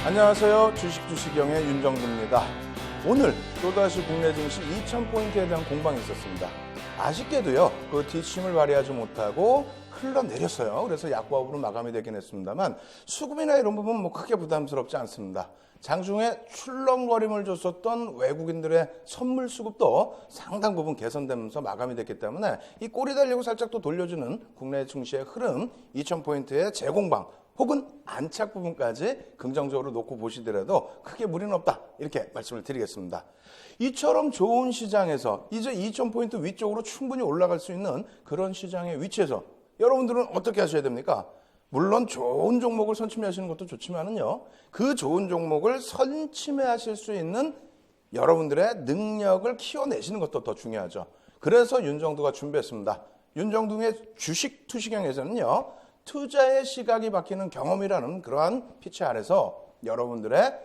안녕하세요. 주식영의 윤정두입니다. 오늘 또다시 국내 증시 2,000포인트에 대한 공방이 있었습니다. 아쉽게도요, 그 뒷힘을 발휘하지 못하고 흘러내렸어요. 그래서 약보합으로 마감이 되긴 했습니다만 수급이나 이런 부분 크게 부담스럽지 않습니다. 장중에 출렁거림을 줬었던 외국인들의 선물 수급도 상당 부분 개선되면서 마감이 됐기 때문에 이 꼬리 달리고 살짝 또 돌려주는 국내 증시의 흐름, 2,000포인트의 재공방 혹은 안착 부분까지 긍정적으로 놓고 보시더라도 크게 무리는 없다, 이렇게 말씀을 드리겠습니다. 이처럼 좋은 시장에서 이제 2,000포인트 위쪽으로 충분히 올라갈 수 있는 그런 시장의 위치에서 여러분들은 어떻게 하셔야 됩니까? 물론 좋은 종목을 선침해하시는 것도 좋지만은요, 그 좋은 종목을 선침해하실 수 있는 여러분들의 능력을 키워내시는 것도 더 중요하죠. 그래서 윤정두가 준비했습니다. 윤정두의 주식 투시경에서는요, 투자의 시각이 바뀌는 경험이라는 그러한 피치 아래서 여러분들의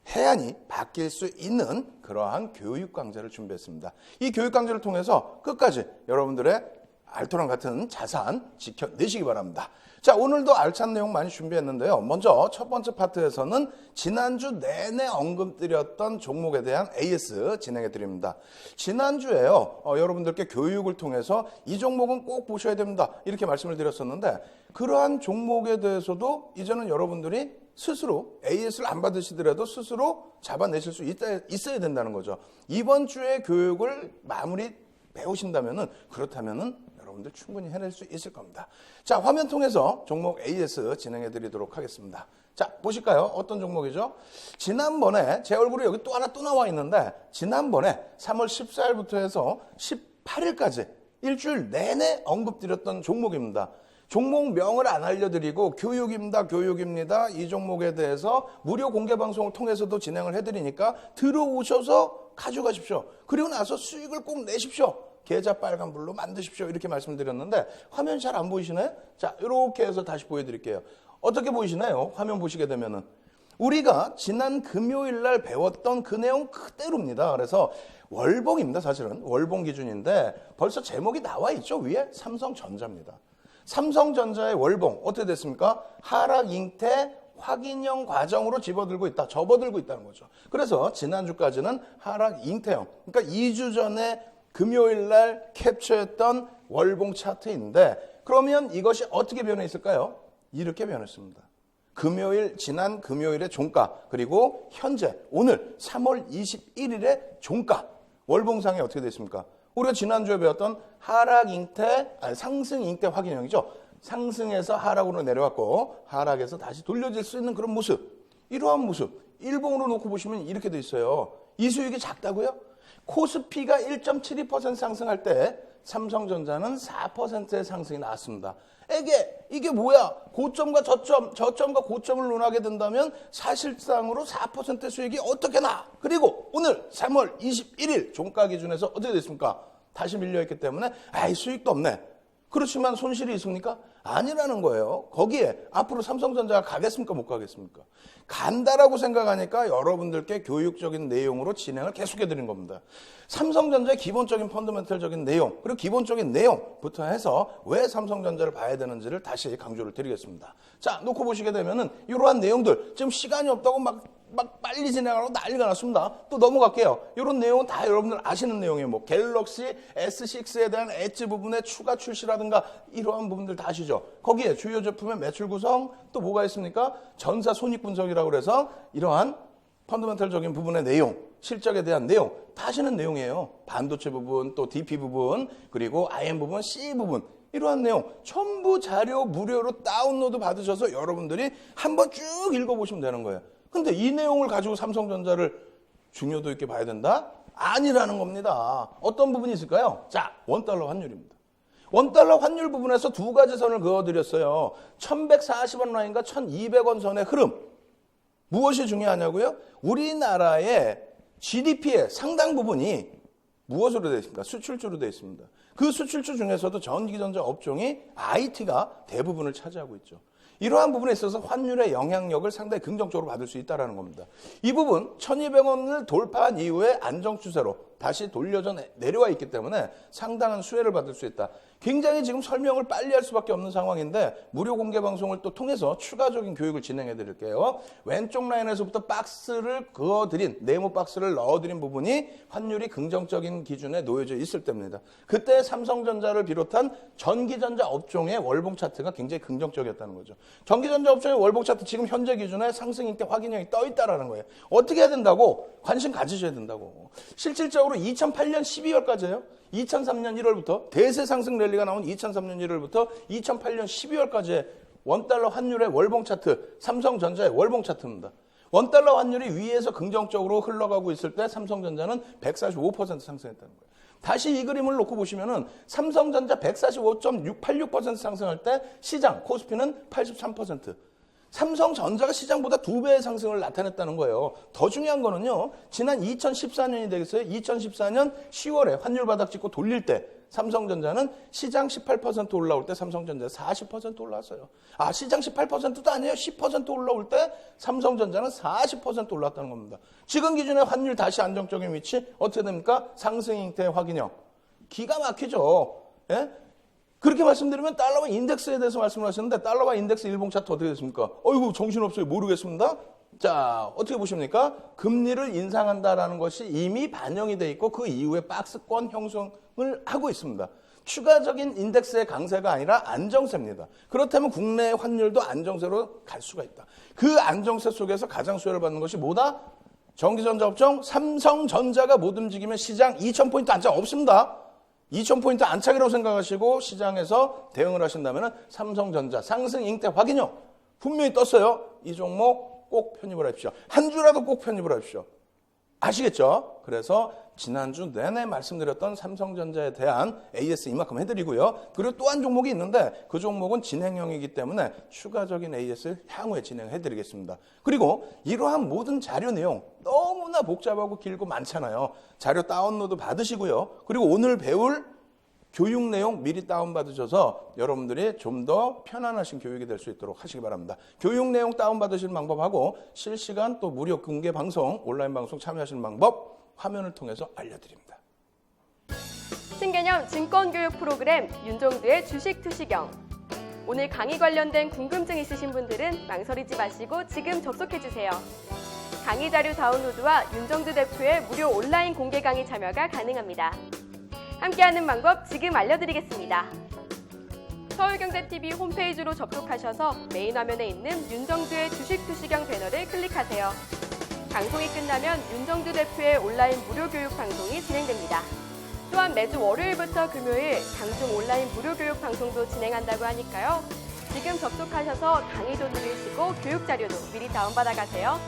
해안이 바뀔 수 있는 그러한 교육 강좌를 준비했습니다. 이 교육 강좌를 통해서 끝까지 여러분들의 알토란 같은 자산 지켜내시기 바랍니다. 자, 오늘도 알찬 내용 많이 준비했는데요. 먼저 첫 번째 파트에서는 지난주 내내 언급드렸던 종목에 대한 AS 진행해 드립니다. 지난주에요, 여러분들께 교육을 통해서 이 종목은 꼭 보셔야 됩니다, 이렇게 말씀을 드렸었는데, 그러한 종목에 대해서도 이제는 여러분들이 스스로 AS를 안 받으시더라도 스스로 잡아내실 수 있어야 된다는 거죠. 이번 주에 교육을 마무리 배우신다면은, 그렇다면은 여러분들 충분히 해낼 수 있을 겁니다. 자, 화면 통해서 종목 AS 진행해 드리도록 하겠습니다. 자, 보실까요? 어떤 종목이죠? 지난번에 제 얼굴이 여기 또 하나 또 나와 있는데, 지난번에 3월 14일부터 해서 18일까지 일주일 내내 언급드렸던 종목입니다. 종목명을 안 알려드리고 교육입니다. 이 종목에 대해서 무료 공개 방송을 통해서도 진행을 해드리니까 들어오셔서 가져가십시오. 그리고 나서 수익을 꼭 내십시오. 계좌 빨간불로 만드십시오, 이렇게 말씀드렸는데 화면 잘 안 보이시나요? 자, 이렇게 해서 다시 보여드릴게요. 어떻게 보이시나요? 화면 보시게 되면은 우리가 지난 금요일 날 배웠던 그 내용 그대로입니다. 그래서 월봉입니다. 사실은 월봉 기준인데 벌써 제목이 나와 있죠. 위에 삼성전자입니다. 삼성전자의 월봉 어떻게 됐습니까? 하락 잉태 확인형 과정으로 접어들고 있다는 거죠. 그래서 지난주까지는 하락 잉태형, 그러니까 2주 전에 금요일 날 캡처했던 월봉 차트인데, 그러면 이것이 어떻게 변해 있을까요? 이렇게 변했습니다. 지난 금요일의 종가, 그리고 현재 오늘 3월 21일의 종가, 월봉상이 어떻게 됐습니까? 우리가 지난주에 배웠던 상승 잉태 확인형이죠. 상승해서 하락으로 내려왔고 하락해서 다시 돌려질 수 있는 그런 모습, 이러한 모습 일봉으로 놓고 보시면 이렇게 돼 있어요. 이 수익이 작다고요? 코스피가 1.72% 상승할 때 삼성전자는 4%의 상승이 나왔습니다. 이게 뭐야? 고점과 저점과 고점을 논하게 된다면 사실상으로 4% 수익이 어떻게 나? 그리고 오늘 3월 21일 종가 기준에서 어떻게 됐습니까? 다시 밀려있기 때문에 수익도 없네. 그렇지만 손실이 있습니까? 아니라는 거예요. 거기에 앞으로 삼성전자가 가겠습니까? 못 가겠습니까? 간다라고 생각하니까 여러분들께 교육적인 내용으로 진행을 계속해드린 겁니다. 삼성전자의 기본적인 펀더멘털적인 내용, 그리고 기본적인 내용부터 해서 왜 삼성전자를 봐야 되는지를 다시 강조를 드리겠습니다. 자, 놓고 보시게 되면은 이러한 내용들, 지금 시간이 없다고 막 빨리 진행하라고 난리가 났습니다. 또 넘어갈게요. 이런 내용은 다 여러분들 아시는 내용이에요. 갤럭시 S6에 대한 엣지 부분의 추가 출시라든가 이러한 부분들 다 아시죠? 거기에 주요 제품의 매출 구성, 또 뭐가 있습니까? 전사 손익 분석이라고 그래서 이러한 펀더멘털적인 부분의 내용, 실적에 대한 내용 다 아시는 내용이에요. 반도체 부분, 또 DP 부분, 그리고 IM 부분, C 부분, 이러한 내용 전부 자료 무료로 다운로드 받으셔서 여러분들이 한번 쭉 읽어보시면 되는 거예요. 근데 이 내용을 가지고 삼성전자를 중요도 있게 봐야 된다? 아니라는 겁니다. 어떤 부분이 있을까요? 자, 원달러 환율입니다. 원달러 환율 부분에서 두 가지 선을 그어드렸어요. 1140원 라인과 1200원 선의 흐름. 무엇이 중요하냐고요? 우리나라의 GDP의 상당 부분이 무엇으로 되어 있습니까? 수출주로 되어 있습니다. 그 수출주 중에서도 전기전자 업종이 IT가 대부분을 차지하고 있죠. 이러한 부분에 있어서 환율의 영향력을 상당히 긍정적으로 받을 수 있다는 겁니다. 이 부분 1200원을 돌파한 이후에 안정 추세로 다시 돌려져 내려와 있기 때문에 상당한 수혜를 받을 수 있다. 굉장히 지금 설명을 빨리 할 수밖에 없는 상황인데 무료 공개 방송을 또 통해서 추가적인 교육을 진행해 드릴게요. 왼쪽 라인에서부터 박스를 그어드린 네모 박스를 넣어드린 부분이 환율이 긍정적인 기준에 놓여져 있을 때입니다. 그때 삼성전자를 비롯한 전기전자 업종의 월봉 차트가 굉장히 긍정적이었다는 거죠. 전기전자 업종의 월봉 차트 지금 현재 기준에 상승 인대 확인형이 떠 있다라는 거예요. 어떻게 해야 된다고? 관심 가지셔야 된다고. 실질적으로 2008년 12월까지예요. 2003년 1월부터 대세 상승 랠리가 나온 2003년 1월부터 2008년 12월까지의 원달러 환율의 월봉 차트, 삼성전자의 월봉 차트입니다. 원달러 환율이 위에서 긍정적으로 흘러가고 있을 때 삼성전자는 145% 상승했다는 거예요. 다시 이 그림을 놓고 보시면은 삼성전자 145.686% 상승할 때 시장 코스피는 83%. 삼성전자가 시장보다 2배의 상승을 나타냈다는 거예요. 더 중요한 거는요. 지난 2014년이 되겠어요. 2014년 10월에 환율 바닥 찍고 돌릴 때 삼성전자는 시장 18% 올라올 때 삼성전자 40% 올라왔어요. 아, 시장 18%도 아니에요. 10% 올라올 때 삼성전자는 40% 올랐다는 겁니다. 지금 기준에 환율 다시 안정적인 위치 어떻게 됩니까? 상승 형태 확인형. 기가 막히죠. 예? 그렇게 말씀드리면 달러와 인덱스에 대해서 말씀을 하셨는데 달러와 인덱스 일봉 차트 어떻게 됐습니까? 어이구 정신없어요. 모르겠습니다. 자, 어떻게 보십니까? 금리를 인상한다라는 것이 이미 반영이 돼 있고 그 이후에 박스권 형성을 하고 있습니다. 추가적인 인덱스의 강세가 아니라 안정세입니다. 그렇다면 국내 환율도 안정세로 갈 수가 있다. 그 안정세 속에서 가장 수혜를 받는 것이 뭐다? 전기전자 업종 삼성전자가 못 움직이면 시장 2,000포인트 안착 없습니다. 2,000포인트 안착이라고 생각하시고 시장에서 대응을 하신다면 삼성전자 상승 잉태 확인형 분명히 떴어요. 이 종목 꼭 편입을 하십시오. 한 주라도 꼭 편입을 하십시오. 아시겠죠? 그래서 지난주 내내 말씀드렸던 삼성전자에 대한 AS 이만큼 해드리고요. 그리고 또 한 종목이 있는데 그 종목은 진행형이기 때문에 추가적인 AS를 향후에 진행해드리겠습니다. 그리고 이러한 모든 자료 내용 너무나 복잡하고 길고 많잖아요. 자료 다운로드 받으시고요. 그리고 오늘 배울 교육 내용 미리 다운받으셔서 여러분들이 좀 더 편안하신 교육이 될 수 있도록 하시기 바랍니다. 교육 내용 다운받으시는 방법하고 실시간 또 무료 공개 방송, 온라인 방송 참여하시는 방법 화면을 통해서 알려드립니다. 신개념 증권교육 프로그램 윤종두의 주식투시경. 오늘 강의 관련된 궁금증 있으신 분들은 망설이지 마시고 지금 접속해주세요. 강의 자료 다운로드와 윤종두 대표의 무료 온라인 공개 강의 참여가 가능합니다. 함께하는 방법 지금 알려드리겠습니다. 서울경제TV 홈페이지로 접속하셔서 메인 화면에 있는 윤정두의 주식투시경 배너를 클릭하세요. 방송이 끝나면 윤정두 대표의 온라인 무료 교육 방송이 진행됩니다. 또한 매주 월요일부터 금요일 강중 온라인 무료 교육 방송도 진행한다고 하니까요. 지금 접속하셔서 강의도 들으시고 교육 자료도 미리 다운받아 가세요.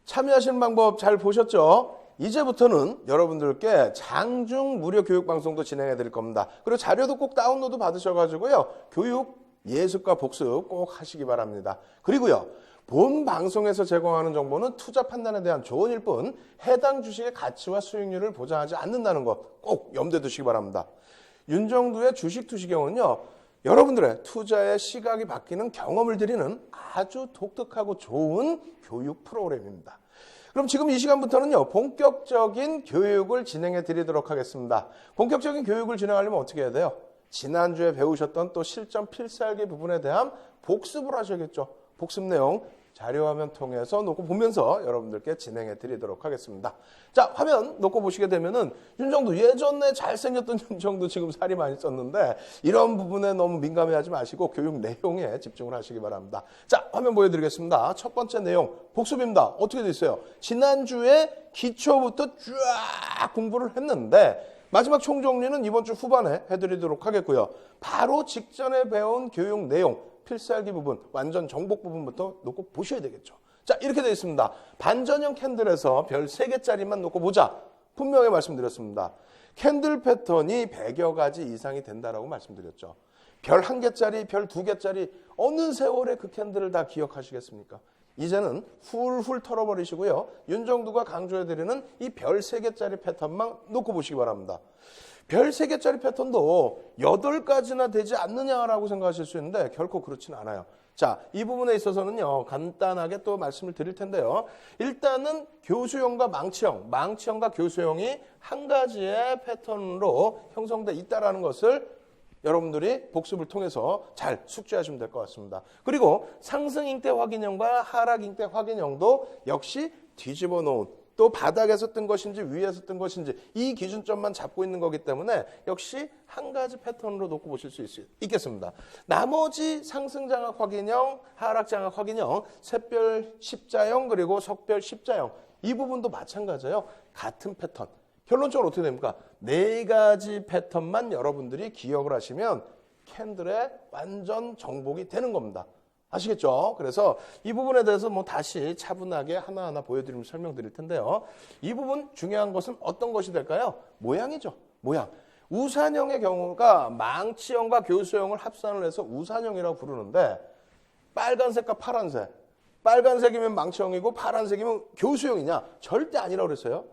참여하시는 방법 잘 보셨죠? 이제부터는 여러분들께 장중 무료 교육 방송도 진행해 드릴 겁니다. 그리고 자료도 꼭 다운로드 받으셔가지고요. 교육 예습과 복습 꼭 하시기 바랍니다. 그리고요. 본 방송에서 제공하는 정보는 투자 판단에 대한 조언일 뿐 해당 주식의 가치와 수익률을 보장하지 않는다는 것 꼭 염두에 두시기 바랍니다. 윤정두의 주식투시경은요. 여러분들의 투자의 시각이 바뀌는 경험을 드리는 아주 독특하고 좋은 교육 프로그램입니다. 그럼 지금 이 시간부터는요, 본격적인 교육을 진행해 드리도록 하겠습니다. 본격적인 교육을 진행하려면 어떻게 해야 돼요? 지난주에 배우셨던 또 실전 필살기 부분에 대한 복습을 하셔야겠죠. 복습 내용 자료 화면 통해서 놓고 보면서 여러분들께 진행해 드리도록 하겠습니다. 자, 화면 놓고 보시게 되면은 윤정두 예전에 잘생겼던 윤정두 지금 살이 많이 쪘는데 이런 부분에 너무 민감해하지 마시고 교육 내용에 집중을 하시기 바랍니다. 자, 화면 보여드리겠습니다. 첫 번째 내용 복습입니다. 어떻게 돼 있어요? 지난주에 기초부터 쫙 공부를 했는데 마지막 총정리는 이번 주 후반에 해드리도록 하겠고요. 바로 직전에 배운 교육 내용 필살기 부분, 완전 정복 부분부터 놓고 보셔야 되겠죠. 자, 이렇게 되어 있습니다. 반전형 캔들에서 별 3개짜리만 놓고 보자. 분명히 말씀드렸습니다. 캔들 패턴이 100여 가지 이상이 된다라고 말씀드렸죠. 별 1개짜리, 별 2개짜리 어느 세월에 그 캔들을 다 기억하시겠습니까? 이제는 훌훌 털어버리시고요. 윤정두가 강조해드리는 이 별 3개짜리 패턴만 놓고 보시기 바랍니다. 별 3개짜리 패턴도 8가지나 되지 않느냐라고 생각하실 수 있는데 결코 그렇지는 않아요. 자, 이 부분에 있어서는요, 간단하게 또 말씀을 드릴 텐데요. 일단은 교수형과 망치형과 교수형이 한 가지의 패턴으로 형성돼 있다라는 것을 여러분들이 복습을 통해서 잘 숙지하시면 될 것 같습니다. 그리고 상승 잉태 확인형과 하락 잉태 확인형도 역시 뒤집어 놓은, 또 바닥에서 뜬 것인지 위에서 뜬 것인지 이 기준점만 잡고 있는 거기 때문에 역시 한 가지 패턴으로 놓고 보실 수 있겠습니다. 나머지 상승 장악 확인형, 하락 장악 확인형, 샛별 십자형 그리고 석별 십자형 이 부분도 마찬가지예요. 같은 패턴. 결론적으로 어떻게 됩니까? 네 가지 패턴만 여러분들이 기억을 하시면 캔들의 완전 정복이 되는 겁니다. 아시겠죠? 그래서 이 부분에 대해서 뭐 다시 차분하게 하나하나 보여드리면 설명드릴 텐데요. 이 부분 중요한 것은 어떤 것이 될까요? 모양이죠. 모양. 우산형의 경우가 망치형과 교수형을 합산을 해서 우산형이라고 부르는데 빨간색과 파란색. 빨간색이면 망치형이고 파란색이면 교수형이냐? 절대 아니라고 그랬어요.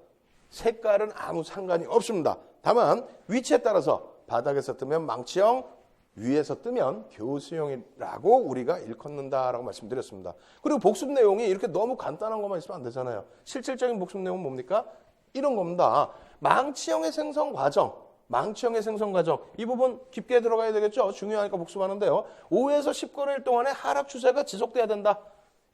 색깔은 아무 상관이 없습니다. 다만 위치에 따라서 바닥에서 뜨면 망치형, 위에서 뜨면 교수형이라고 우리가 일컫는다라고 말씀드렸습니다. 그리고 복습 내용이 이렇게 너무 간단한 것만 있으면 안 되잖아요. 실질적인 복습 내용은 뭡니까? 이런 겁니다. 망치형의 생성 과정. 이 부분 깊게 들어가야 되겠죠? 중요하니까 복습하는데요. 5에서 10거래일 동안의 하락 추세가 지속돼야 된다.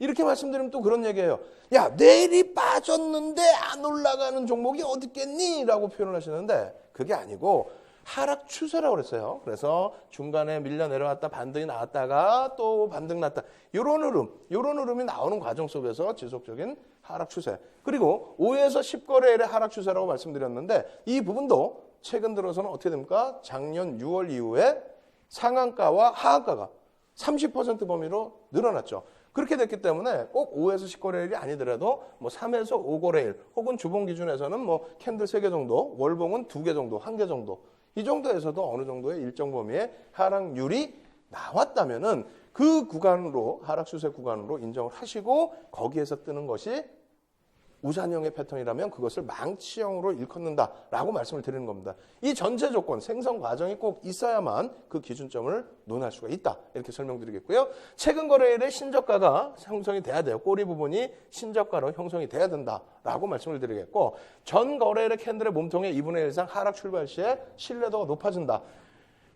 이렇게 말씀드리면 또 그런 얘기예요. 야, 내일이 빠졌는데 안 올라가는 종목이 어디 있겠니? 라고 표현을 하시는데 그게 아니고 하락 추세라고 그랬어요. 그래서 중간에 밀려 내려왔다 반등이 나왔다가 또 반등 났다. 이런 흐름이 나오는 과정 속에서 지속적인 하락 추세. 그리고 5에서 10거래일의 하락 추세라고 말씀드렸는데 이 부분도 최근 들어서는 어떻게 됩니까? 작년 6월 이후에 상한가와 하한가가 30% 범위로 늘어났죠. 그렇게 됐기 때문에 꼭 5에서 10거래일이 아니더라도 뭐 3에서 5거래일 혹은 주봉 기준에서는 뭐 캔들 3개 정도, 월봉은 2개 정도, 1개 정도 이 정도에서도 어느 정도의 일정 범위의 하락률이 나왔다면은 그 구간으로 하락 추세 구간으로 인정을 하시고 거기에서 뜨는 것이 우산형의 패턴이라면 그것을 망치형으로 일컫는다라고 말씀을 드리는 겁니다. 이 전제 조건, 생성 과정이 꼭 있어야만 그 기준점을 논할 수가 있다. 이렇게 설명드리겠고요. 최근 거래일에 신저가가 형성이 돼야 돼요. 꼬리 부분이 신저가로 형성이 돼야 된다라고 말씀을 드리겠고 전 거래일의 캔들의 몸통의 2분의 1 이상 하락 출발 시에 신뢰도가 높아진다.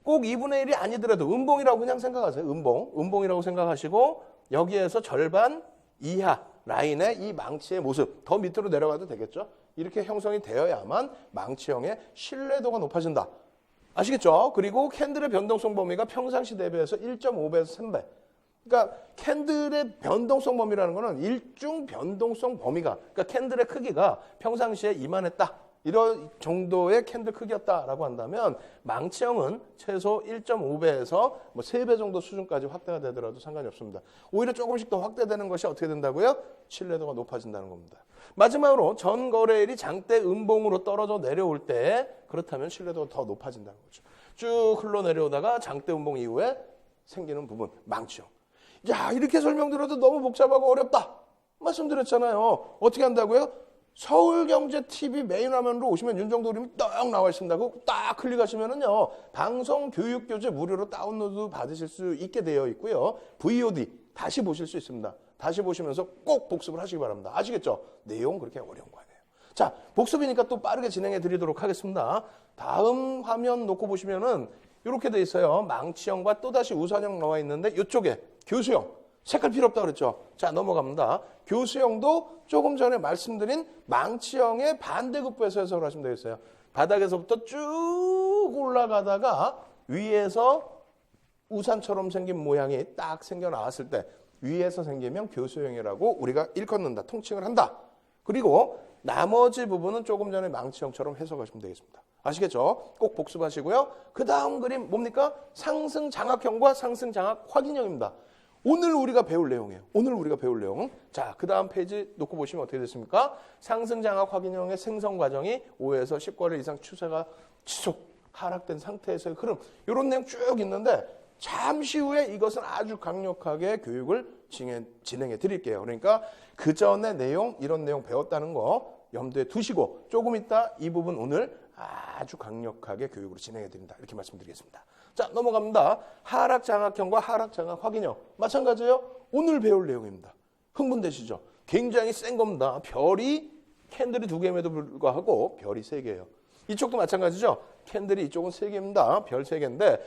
꼭 2분의 1이 아니더라도 음봉이라고 그냥 생각하세요. 음봉이라고 생각하시고 여기에서 절반 이하 라인의 이 망치의 모습 더 밑으로 내려가도 되겠죠. 이렇게 형성이 되어야만 망치형의 신뢰도가 높아진다. 아시겠죠? 그리고 캔들의 변동성 범위가 평상시 대비해서 1.5배에서 3배. 그러니까 캔들의 변동성 범위라는 거는 일중 변동성 범위가 그러니까 캔들의 크기가 평상시에 이만했다. 이런 정도의 캔들 크기였다라고 한다면 망치형은 최소 1.5배에서 뭐 3배 정도 수준까지 확대가 되더라도 상관이 없습니다. 오히려 조금씩 더 확대되는 것이 어떻게 된다고요? 신뢰도가 높아진다는 겁니다. 마지막으로 전 거래일이 장대 음봉으로 떨어져 내려올 때 그렇다면 신뢰도가 더 높아진다는 거죠. 쭉 흘러내려오다가 장대 음봉 이후에 생기는 부분, 망치형. 야, 이렇게 설명드려도 너무 복잡하고 어렵다. 말씀드렸잖아요. 어떻게 한다고요? 서울경제TV 메인 화면으로 오시면 윤정도 그림이 딱 나와 있습니다. 그거 딱 클릭하시면은요, 방송 교육교재 무료로 다운로드 받으실 수 있게 되어 있고요. VOD 다시 보실 수 있습니다. 다시 보시면서 꼭 복습을 하시기 바랍니다. 아시겠죠? 내용 그렇게 어려운 거 아니에요. 자, 복습이니까 또 빠르게 진행해 드리도록 하겠습니다. 다음 화면 놓고 보시면은 이렇게 돼 있어요. 망치형과 또다시 우산형 나와 있는데 이쪽에 교수형. 색깔 필요 없다고 그랬죠. 자, 넘어갑니다. 교수형도 조금 전에 말씀드린 망치형의 반대급부에서 해석을 하시면 되겠어요. 바닥에서부터 쭉 올라가다가 위에서 우산처럼 생긴 모양이 딱 생겨 나왔을 때 위에서 생기면 교수형이라고 우리가 일컫는다. 통칭을 한다. 그리고 나머지 부분은 조금 전에 망치형처럼 해석하시면 되겠습니다. 아시겠죠? 꼭 복습하시고요. 그 다음 그림 뭡니까? 상승 장악형과 상승 장악 확인형입니다. 오늘 우리가 배울 내용이에요. 자, 그 다음 페이지 놓고 보시면 어떻게 됐습니까? 상승 장악 확인형의 생성 과정이 5에서 10거래 이상 추세가 지속 하락된 상태에서의 흐름. 이런 내용 쭉 있는데 잠시 후에 이것은 아주 강력하게 교육을 진행해 드릴게요. 그러니까 그 전에 내용, 이런 내용 배웠다는 거 염두에 두시고 조금 이따 이 부분 오늘 아주 강력하게 교육으로 진행해 드린다. 이렇게 말씀드리겠습니다. 자, 넘어갑니다. 하락 장악형과 하락 장악 확인형. 마찬가지예요. 오늘 배울 내용입니다. 흥분되시죠? 굉장히 센 겁니다. 캔들이 2개임에도 불구하고 별이 3개예요. 이쪽도 마찬가지죠. 캔들이 이쪽은 3개입니다. 별 3개인데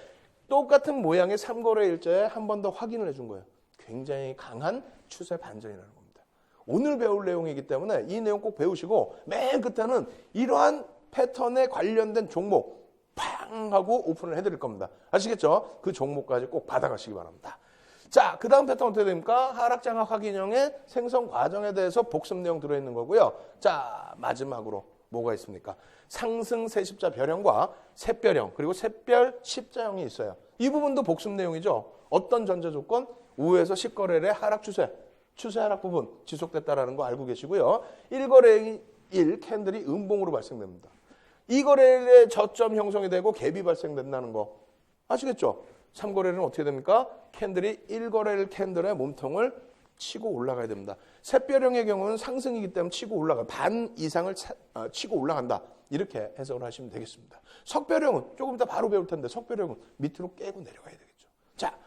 똑같은 모양의 삼거래일자에 한 번 더 확인을 해준 거예요. 굉장히 강한 추세 반전이라는 겁니다. 오늘 배울 내용이기 때문에 이 내용 꼭 배우시고 맨 끝에는 이러한 패턴에 관련된 종목 팡 하고 오픈을 해드릴 겁니다. 아시겠죠? 그 종목까지 꼭 받아가시기 바랍니다. 자, 그 다음 패턴 어떻게 됩니까? 하락장악 확인형의 생성 과정에 대해서 복습 내용 들어있는 거고요. 자, 마지막으로 뭐가 있습니까? 상승 세십자 별형과 샛별형 그리고 샛별 십자형이 있어요. 이 부분도 복습 내용이죠. 어떤 전제 조건? 우에서 10거래일의 하락 추세 하락 부분 지속됐다라는 거 알고 계시고요. 1거래일 1 캔들이 음봉으로 발생됩니다. 2거래일에 저점 형성이 되고 갭이 발생된다는 거 아시겠죠? 3거래일은 어떻게 됩니까? 캔들이 1거래일 캔들의 몸통을 치고 올라가야 됩니다. 샛별형의 경우는 상승이기 때문에 치고 올라가 반 이상을 치고 올라간다. 이렇게 해석을 하시면 되겠습니다. 석별형은 조금 이따 바로 배울 텐데 석별형은 밑으로 깨고 내려가야 되겠죠. 자,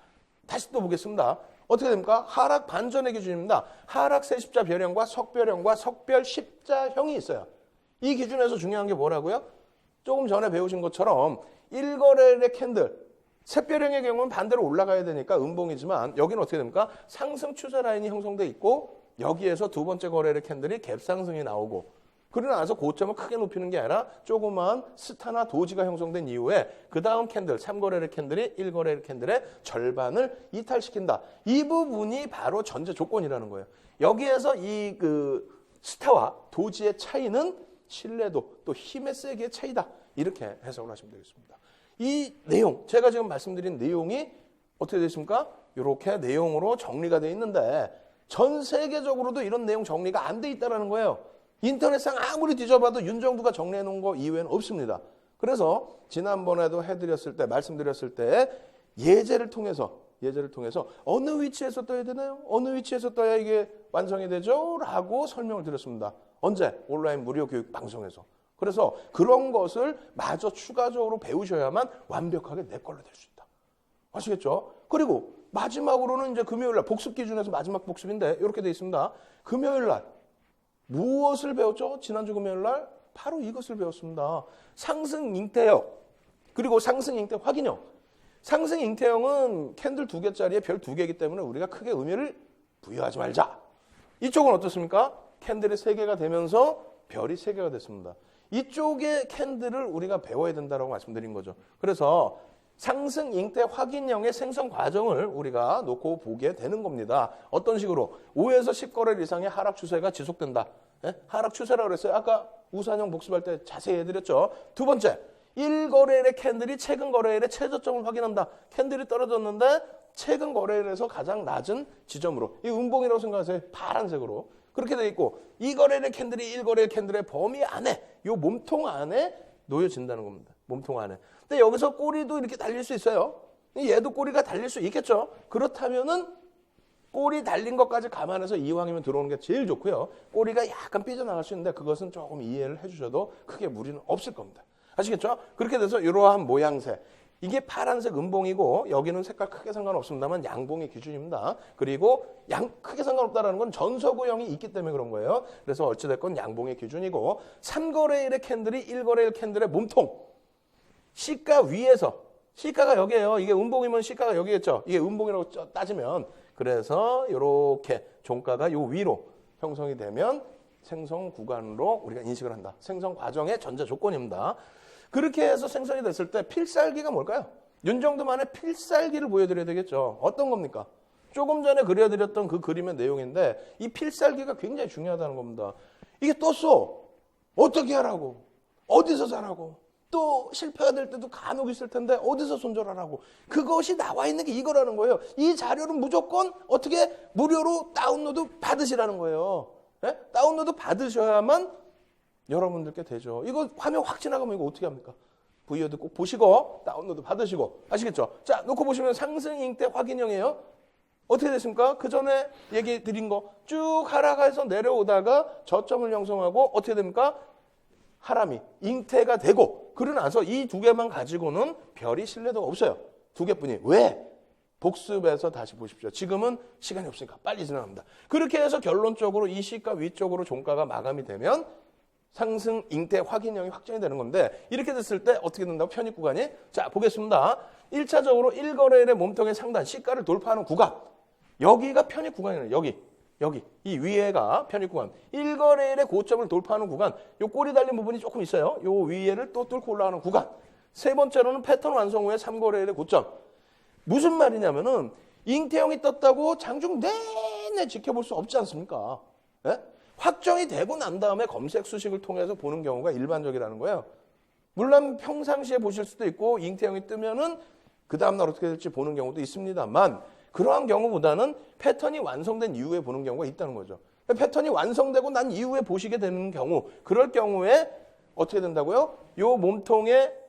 다시 또 보겠습니다. 어떻게 됩니까? 하락 반전의 기준입니다. 하락 세십자 별형과 석별 십자형이 있어요. 이 기준에서 중요한 게 뭐라고요? 조금 전에 배우신 것처럼 1거래일의 캔들 샛별형의 경우는 반대로 올라가야 되니까 음봉이지만 여기는 어떻게 됩니까? 상승 추세 라인이 형성돼 있고 여기에서 두 번째 거래일의 캔들이 갭상승이 나오고 그러고 나서 고점을 크게 높이는 게 아니라 조그마한 스타나 도지가 형성된 이후에 그 다음 캔들 3거래일 캔들이 1거래일 캔들의 절반을 이탈시킨다. 이 부분이 바로 전제 조건이라는 거예요. 여기에서 이 스타와 도지의 차이는 신뢰도 또 힘의 세기의 차이다. 이렇게 해석을 하시면 되겠습니다. 이 내용, 제가 지금 말씀드린 내용이 어떻게 되십니까? 이렇게 내용으로 정리가 되어 있는데 전 세계적으로도 이런 내용 정리가 안 돼 있다는 거예요. 인터넷상 아무리 뒤져봐도 윤정두가 정리해 놓은 거 이외에는 없습니다. 그래서 지난번에도 해드렸을 때, 말씀드렸을 때 예제를 통해서 어느 위치에서 떠야 되나요? 어느 위치에서 떠야 이게 완성이 되죠? 라고 설명을 드렸습니다. 언제? 온라인 무료 교육 방송에서. 그래서 그런 것을 마저 추가적으로 배우셔야만 완벽하게 내 걸로 될 수 있다. 아시겠죠? 그리고 마지막으로는 이제 금요일 날 복습 기준에서 마지막 복습인데 이렇게 되어 있습니다. 금요일 날 무엇을 배웠죠? 지난주 금요일 날 바로 이것을 배웠습니다. 상승 잉태형 그리고 상승 잉태 확인형. 상승 잉태형은 캔들 2개짜리에 별 2개이기 때문에 우리가 크게 의미를 부여하지 말자. 이쪽은 어떻습니까? 캔들이 3개가 되면서 별이 3개가 됐습니다. 이쪽의 캔들을 우리가 배워야 된다고 말씀드린 거죠. 그래서 상승 잉태 확인형의 생성 과정을 우리가 놓고 보게 되는 겁니다. 어떤 식으로? 5에서 10거래일 이상의 하락 추세가 지속된다. 하락 추세라고 그랬어요. 아까 우산형 복습할 때 자세히 해드렸죠. 두 번째, 1거래일의 캔들이 최근 거래일의 최저점을 확인한다. 캔들이 떨어졌는데 최근 거래일에서 가장 낮은 지점으로. 이 음봉이라고 생각하세요. 파란색으로. 그렇게 돼 있고 2거래일의 캔들이 1거래일 캔들의 범위 안에 이 몸통 안에 놓여진다는 겁니다. 몸통 안에. 근데 여기서 꼬리도 이렇게 달릴 수 있어요. 얘도 꼬리가 달릴 수 있겠죠. 그렇다면은 꼬리 달린 것까지 감안해서 이왕이면 들어오는 게 제일 좋고요. 꼬리가 약간 삐져나갈 수 있는데 그것은 조금 이해를 해주셔도 크게 무리는 없을 겁니다. 아시겠죠? 그렇게 돼서 이러한 모양새. 이게 파란색 음봉이고 여기는 색깔 크게 상관없습니다만 양봉이 기준입니다. 그리고 크게 상관없다는 건 전서구형이 있기 때문에 그런 거예요. 그래서 어찌됐건 양봉의 기준이고 3거래일의 캔들이 1거래일 캔들의 몸통. 시가 위에서 시가가 여기에요. 이게 음봉이면 시가가 여기겠죠. 이게 음봉이라고 따지면 그래서 이렇게 종가가 요 위로 형성이 되면 생성 구간으로 우리가 인식을 한다. 생성 과정의 전제 조건입니다. 그렇게 해서 생성이 됐을 때 필살기가 뭘까요? 윤정두만의 필살기를 보여드려야 되겠죠. 어떤 겁니까? 조금 전에 그려드렸던 그 그림의 내용인데 이 필살기가 굉장히 중요하다는 겁니다. 이게 떴어. 어떻게 하라고? 어디서 사라고? 또 실패가 될 때도 간혹 있을 텐데 어디서 손절하라고? 그것이 나와 있는 게 이거라는 거예요. 이 자료는 무조건 어떻게 무료로 다운로드 받으시라는 거예요. 네? 다운로드 받으셔야만 여러분들께 되죠. 이거 화면 확 지나가면 이거 어떻게 합니까? VOD 꼭 보시고 다운로드 받으시고 아시겠죠? 자, 놓고 보시면 상승 잉태 확인형이에요. 어떻게 됐습니까? 그 전에 얘기 드린 거 쭉 하락해서 내려오다가 저점을 형성하고 어떻게 됩니까? 하람이 잉태가 되고 그러고 나서 이 2개만 가지고는 별이 신뢰도가 없어요. 두 개뿐이. 왜? 복습해서 다시 보십시오. 지금은 시간이 없으니까 빨리 지나갑니다. 그렇게 해서 결론적으로 이 시가 위쪽으로 종가가 마감이 되면 상승 잉태 확인형이 확정이 되는 건데 이렇게 됐을 때 어떻게 된다고 편입 구간이? 자, 보겠습니다. 1차적으로 1거래일의 몸통의 상단 시가를 돌파하는 구간. 여기가 편입 구간이에요. 여기. 이 위에가 편입 구간. 1거래일의 고점을 돌파하는 구간. 요 꼬리 달린 부분이 조금 있어요. 요 위에를 또 뚫고 올라가는 구간. 세 번째로는 패턴 완성 후에 3거래일의 고점. 무슨 말이냐면은 잉태형이 떴다고 장중 내내 지켜볼 수 없지 않습니까? 예? 확정이 되고 난 다음에 검색 수식을 통해서 보는 경우가 일반적이라는 거예요. 물론 평상시에 보실 수도 있고 잉태형이 뜨면은 그 다음날 어떻게 될지 보는 경우도 있습니다만 그러한 경우보다는 패턴이 완성된 이후에 보는 경우가 있다는 거죠. 패턴이 완성되고 난 이후에 보시게 되는 경우, 그럴 경우에 어떻게 된다고요? 요 몸통의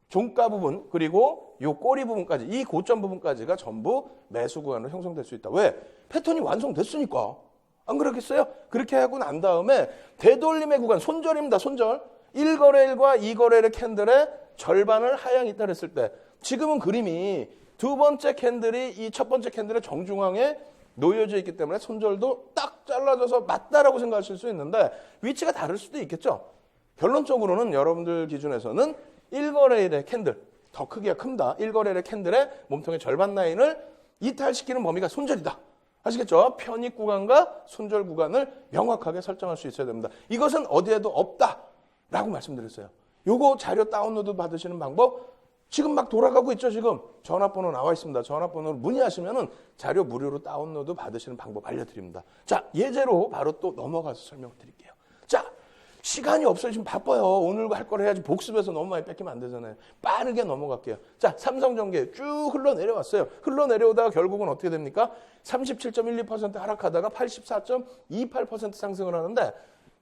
종가 부분 그리고 요 꼬리 부분까지 이 고점 부분까지가 전부 매수 구간으로 형성될 수 있다. 왜? 패턴이 완성됐으니까. 안 그렇겠어요? 그렇게 하고 난 다음에 되돌림의 구간, 손절입니다. 손절. 1거래일과 2거래일의 캔들의 절반을 하향 이탈했을 때 지금은 그림이 두 번째 캔들이 이 첫 번째 캔들의 정중앙에 놓여져 있기 때문에 손절도 딱 잘라져서 맞다라고 생각하실 수 있는데 위치가 다를 수도 있겠죠. 결론적으로는 여러분들 기준에서는 1거래일의 캔들, 더 크기가 큽니다. 1거래일의 캔들의 몸통의 절반 라인을 이탈시키는 범위가 손절이다. 아시겠죠? 편입 구간과 손절 구간을 명확하게 설정할 수 있어야 됩니다. 이것은 어디에도 없다라고 말씀드렸어요. 요거 자료 다운로드 받으시는 방법 지금 막 돌아가고 있죠. 지금 전화번호 나와 있습니다. 전화번호로 문의하시면은 자료 무료로 다운로드 받으시는 방법 알려드립니다. 자, 예제로 바로 또 넘어가서 설명드릴게요. 자, 시간이 없어요. 지금 바빠요. 오늘 할 걸 해야지 복습해서 너무 많이 뺏기면 안 되잖아요. 빠르게 넘어갈게요. 자, 삼성전기 쭉 흘러내려왔어요. 흘러내려오다가 결국은 어떻게 됩니까? 37.12% 하락하다가 84.28% 상승을 하는데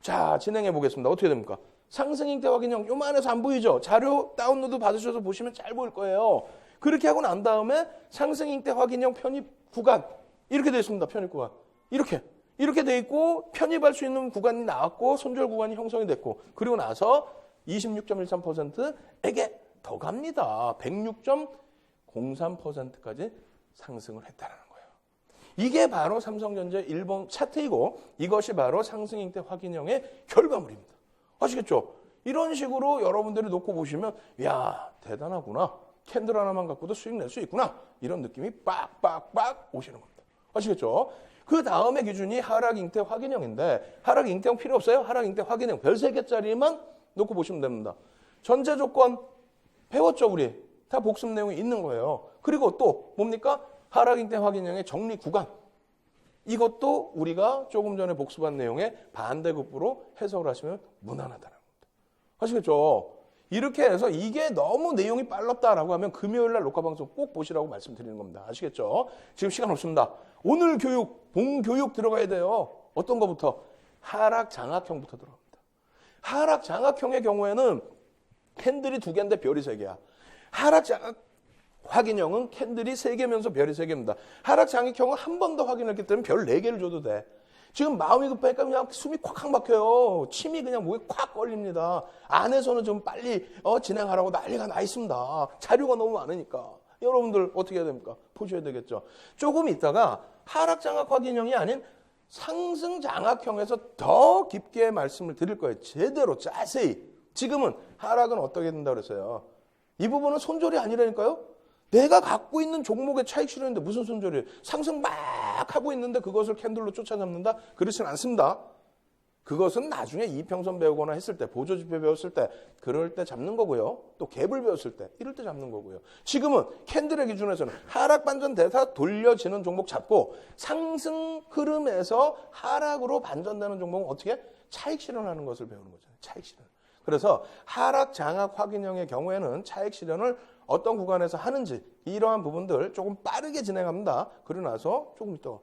자, 진행해 보겠습니다. 어떻게 됩니까? 상승 잉태 확인형 요만해서 안 보이죠? 자료 다운로드 받으셔서 보시면 잘 보일 거예요. 그렇게 하고 난 다음에 상승 잉태 확인형 편입 구간 이렇게 되어 있습니다. 편입 구간. 이렇게 돼 있고 편입할 수 있는 구간이 나왔고 손절 구간이 형성이 됐고 그리고 나서 26.13%에게 더 갑니다. 106.03%까지 상승을 했다는 거예요. 이게 바로 삼성전자 일본 차트이고 이것이 바로 상승 잉태 확인형의 결과물입니다. 아시겠죠? 이런 식으로 여러분들이 놓고 보시면 야 대단하구나. 캔들 하나만 갖고도 수익 낼 수 있구나. 이런 느낌이 빡빡빡 오시는 겁니다. 아시겠죠? 그 다음에 기준이 하락 잉태 확인형인데 하락 잉태형 필요 없어요? 하락 잉태 확인형 별 3개짜리만 놓고 보시면 됩니다. 전제 조건 배웠죠 우리? 다 복습 내용이 있는 거예요. 그리고 또 뭡니까? 하락 잉태 확인형의 정리 구간. 이것도 우리가 조금 전에 복습한 내용의 반대급부로 해석을 하시면 무난하다는 겁니다. 아시겠죠? 이렇게 해서 이게 너무 내용이 빨랐다라고 하면 금요일 날 녹화 방송 꼭 보시라고 말씀드리는 겁니다. 아시겠죠? 지금 시간 없습니다. 오늘 교육, 본교육 들어가야 돼요. 어떤 거부터? 하락 장악형부터 들어갑니다. 하락 장악형의 경우에는 캔들이 2개인데 별이 3개야. 하락 장악 확인형은 캔들이 3개면서 별이 3개입니다. 하락 장악형은 한 번 더 확인했기 때문에 별 4개를 줘도 돼. 지금 마음이 급하니까 그냥 숨이 콱콱 막혀요. 침이 그냥 목에 콱 걸립니다. 안에서는 좀 빨리 진행하라고 난리가 나 있습니다. 자료가 너무 많으니까. 여러분들 어떻게 해야 됩니까? 보셔야 되겠죠. 조금 있다가 하락 장악 확인형이 아닌 상승 장악형에서 더 깊게 말씀을 드릴 거예요. 제대로 자세히. 지금은 하락은 어떻게 된다고 그랬어요? 이 부분은 손절이 아니라니까요. 내가 갖고 있는 종목의 차익 실현인데 무슨 손절이에요? 상승 막 하고 있는데 그것을 캔들로 쫓아잡는다? 그렇진 않습니다. 그것은 나중에 이평선 배우거나 했을 때, 보조지표 배웠을 때, 그럴 때 잡는 거고요. 또 갭을 배웠을 때, 이럴 때 잡는 거고요. 지금은 캔들의 기준에서는 하락 반전 대사 돌려지는 종목 잡고 상승 흐름에서 하락으로 반전되는 종목은 어떻게? 차익 실현하는 것을 배우는 거죠. 차익 실현. 그래서 하락 장악 확인형의 경우에는 차익 실현을 어떤 구간에서 하는지 이러한 부분들 조금 빠르게 진행합니다. 그러고 나서 조금 이따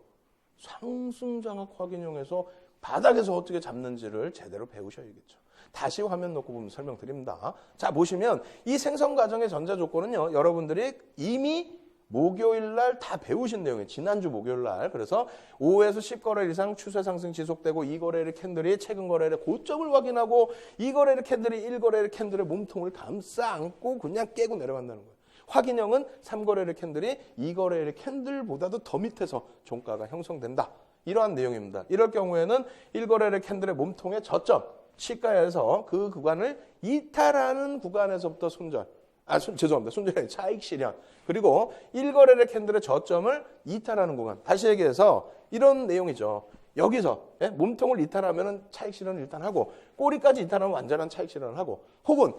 상승 장악 확인형에서 바닥에서 어떻게 잡는지를 제대로 배우셔야겠죠. 다시 화면 놓고 보면 설명드립니다. 자, 보시면 이 생성 과정의 전제 조건은요. 여러분들이 이미 목요일 날 다 배우신 내용이에요. 지난주 목요일 날. 그래서 5에서 10거래일 이상 추세 상승 지속되고 2거래일 캔들이 최근 거래일의 고점을 확인하고 2거래일 캔들이 1거래일 캔들의 몸통을 감싸 안고 그냥 깨고 내려간다는 거예요. 확인형은 3거래일 캔들이 2거래일 캔들보다도 더 밑에서 종가가 형성된다. 이러한 내용입니다. 이럴 경우에는 1거래일 캔들의 몸통의 저점, 시가에서 그 구간을 이탈하는 구간에서부터 죄송합니다. 손절이 아니라 차익 실현. 그리고 1거래일 캔들의 저점을 이탈하는 구간. 다시 얘기해서 이런 내용이죠. 여기서 몸통을 이탈하면 차익 실현을 일단 하고 꼬리까지 이탈하면 완전한 차익 실현을 하고 혹은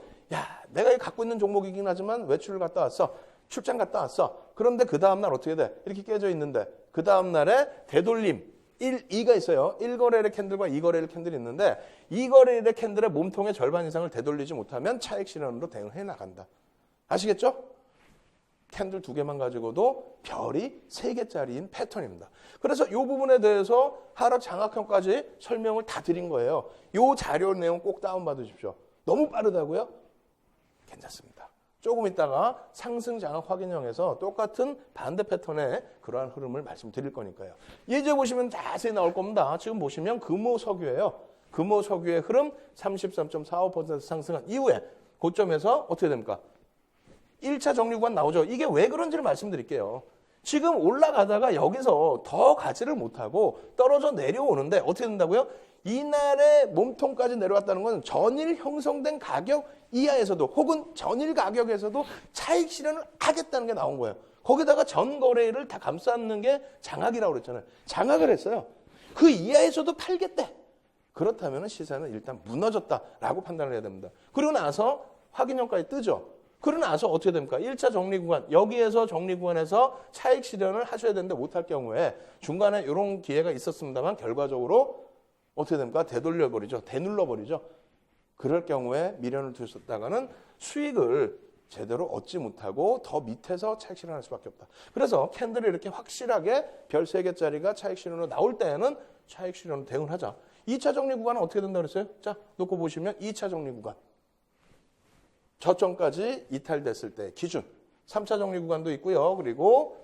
내가 갖고 있는 종목이긴 하지만 외출을 갔다 왔어. 출장 갔다 왔어. 그런데 그 다음날 어떻게 돼? 이렇게 깨져 있는데 그 다음날에 되돌림 2가 있어요. 1거래일 캔들과 2거래일 캔들이 있는데 2거래일 캔들의 몸통의 절반 이상을 되돌리지 못하면 차익 실현으로 대응해 나간다. 아시겠죠? 캔들 2개만 가지고도 별이 3개짜리인 패턴입니다. 그래서 이 부분에 대해서 하락 장악형까지 설명을 다 드린 거예요. 이 자료 내용 꼭 다운받으십시오. 너무 빠르다고요? 괜찮습니다. 조금 있다가 상승 장악 확인형에서 똑같은 반대 패턴의 그러한 흐름을 말씀드릴 거니까요. 예제 보시면 자세히 나올 겁니다. 지금 보시면 금호석유예요. 금호석유의 흐름 33.45% 상승한 이후에 고점에서 어떻게 됩니까? 1차 정리 구간 나오죠. 이게 왜 그런지를 말씀드릴게요. 지금 올라가다가 여기서 더 가지를 못하고 떨어져 내려오는데 어떻게 된다고요? 이날의 몸통까지 내려왔다는 건 전일 형성된 가격 이하에서도 혹은 전일 가격에서도 차익 실현을 하겠다는 게 나온 거예요. 거기다가 전 거래일을 다 감싸는 게 장악이라고 그랬잖아요. 장악을 했어요. 그 이하에서도 팔겠대. 그렇다면 시세는 일단 무너졌다라고 판단을 해야 됩니다. 그리고 나서 확인형까지 뜨죠. 그러고 나서 어떻게 됩니까? 1차 정리 구간, 여기에서 정리 구간에서 차익 실현을 하셔야 되는데 못할 경우에 중간에 이런 기회가 있었습니다만 결과적으로 어떻게 됩니까? 되돌려버리죠. 되눌러버리죠. 그럴 경우에 미련을 두셨다가는 수익을 제대로 얻지 못하고 더 밑에서 차익 실현할 수밖에 없다. 그래서 캔들이 이렇게 확실하게 별 3개짜리가 차익 실현으로 나올 때에는 차익 실현으로 대응을 하자. 2차 정리 구간은 어떻게 된다고 그랬어요? 자, 놓고 보시면 2차 정리 구간. 저점까지 이탈됐을 때 기준. 3차 정리 구간도 있고요. 그리고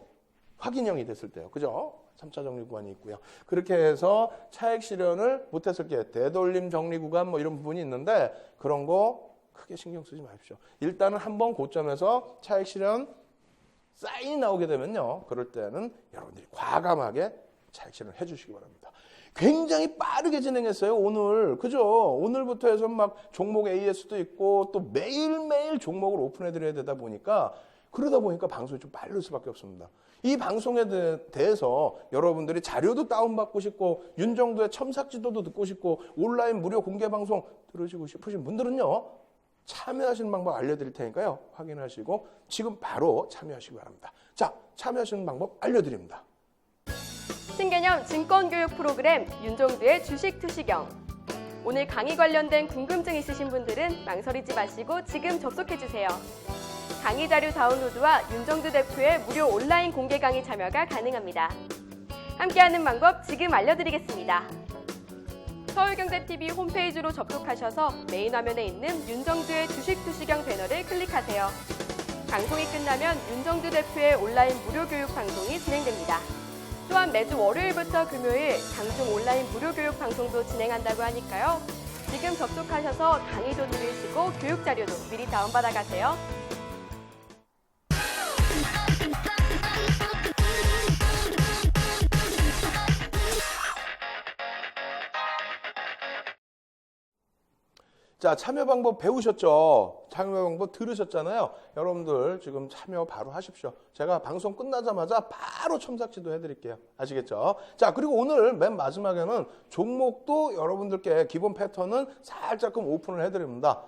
확인형이 됐을 때요. 그죠? 3차 정리 구간이 있고요. 그렇게 해서 차익 실현을 못했을 때 되돌림 정리 구간 뭐 이런 부분이 있는데 그런 거 크게 신경 쓰지 마십시오. 일단은 한번 고점에서 차익 실현 사인이 나오게 되면요. 그럴 때는 여러분들이 과감하게 차익 실현을 해주시기 바랍니다. 굉장히 빠르게 진행했어요, 오늘. 그죠? 오늘부터 해서 막 종목 AS도 있고 또 매일매일 종목을 오픈해드려야 되다 보니까 그러다 보니까 방송이 좀 빠를 수밖에 없습니다. 이 방송에 대해서 여러분들이 자료도 다운받고 싶고 윤정도의 첨삭지도도 듣고 싶고 온라인 무료 공개 방송 들으시고 싶으신 분들은요. 참여하시는 방법 알려드릴 테니까요. 확인하시고 지금 바로 참여하시기 바랍니다. 자, 참여하시는 방법 알려드립니다. 신개념 증권교육 프로그램 윤종두의 주식투시경. 오늘 강의 관련된 궁금증 있으신 분들은 망설이지 마시고 지금 접속해주세요. 강의 자료 다운로드와 윤종두 대표의 무료 온라인 공개 강의 참여가 가능합니다. 함께하는 방법 지금 알려드리겠습니다. 서울경제TV 홈페이지로 접속하셔서 메인 화면에 있는 윤종두의 주식투시경 배너를 클릭하세요. 방송이 끝나면 윤종두 대표의 온라인 무료 교육 방송이 진행됩니다. 또한 매주 월요일부터 금요일 장중 온라인 무료 교육 방송도 진행한다고 하니까요. 지금 접속하셔서 강의도 들으시고 교육 자료도 미리 다운받아 가세요. 자, 참여 방법 배우셨죠? 참여 방법 들으셨잖아요. 여러분들 지금 참여 바로 하십시오. 제가 방송 끝나자마자 바로 첨삭지도 해드릴게요. 아시겠죠? 자, 그리고 오늘 맨 마지막에는 종목도 여러분들께 기본 패턴은 살짝금 오픈을 해드립니다.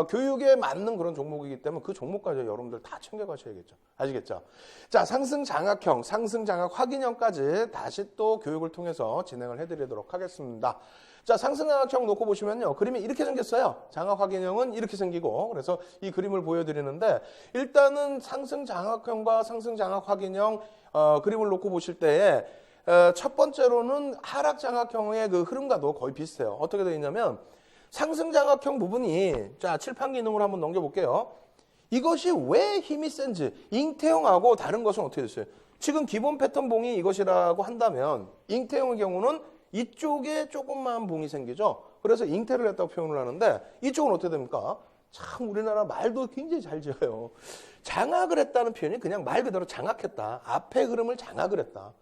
교육에 맞는 그런 종목이기 때문에 그 종목까지 여러분들 다 챙겨가셔야겠죠. 아시겠죠? 자, 상승 장악형, 상승 장악 확인형까지 다시 또 교육을 통해서 진행을 해드리도록 하겠습니다. 자, 상승 장악형 놓고 보시면요. 그림이 이렇게 생겼어요. 장악 확인형은 이렇게 생기고 그래서 이 그림을 보여드리는데 일단은 상승 장악형과 상승 장악 확인형 그림을 놓고 보실 때에 첫 번째로는 하락 장악형의 그 흐름과도 거의 비슷해요. 어떻게 되어 있냐면 상승 장악형 부분이 자, 칠판 기능으로 한번 넘겨볼게요. 이것이 왜 힘이 센지 잉태형하고 다른 것은 어떻게 됐어요? 지금 기본 패턴 봉이 이것이라고 한다면 잉태형의 경우는 이쪽에 조금만 봉이 생기죠. 그래서 잉태를 했다고 표현을 하는데 이쪽은 어떻게 됩니까? 참 우리나라 말도 굉장히 잘 지어요. 장악을 했다는 표현이 그냥 말 그대로 장악했다. 앞의 흐름을 장악을 했다.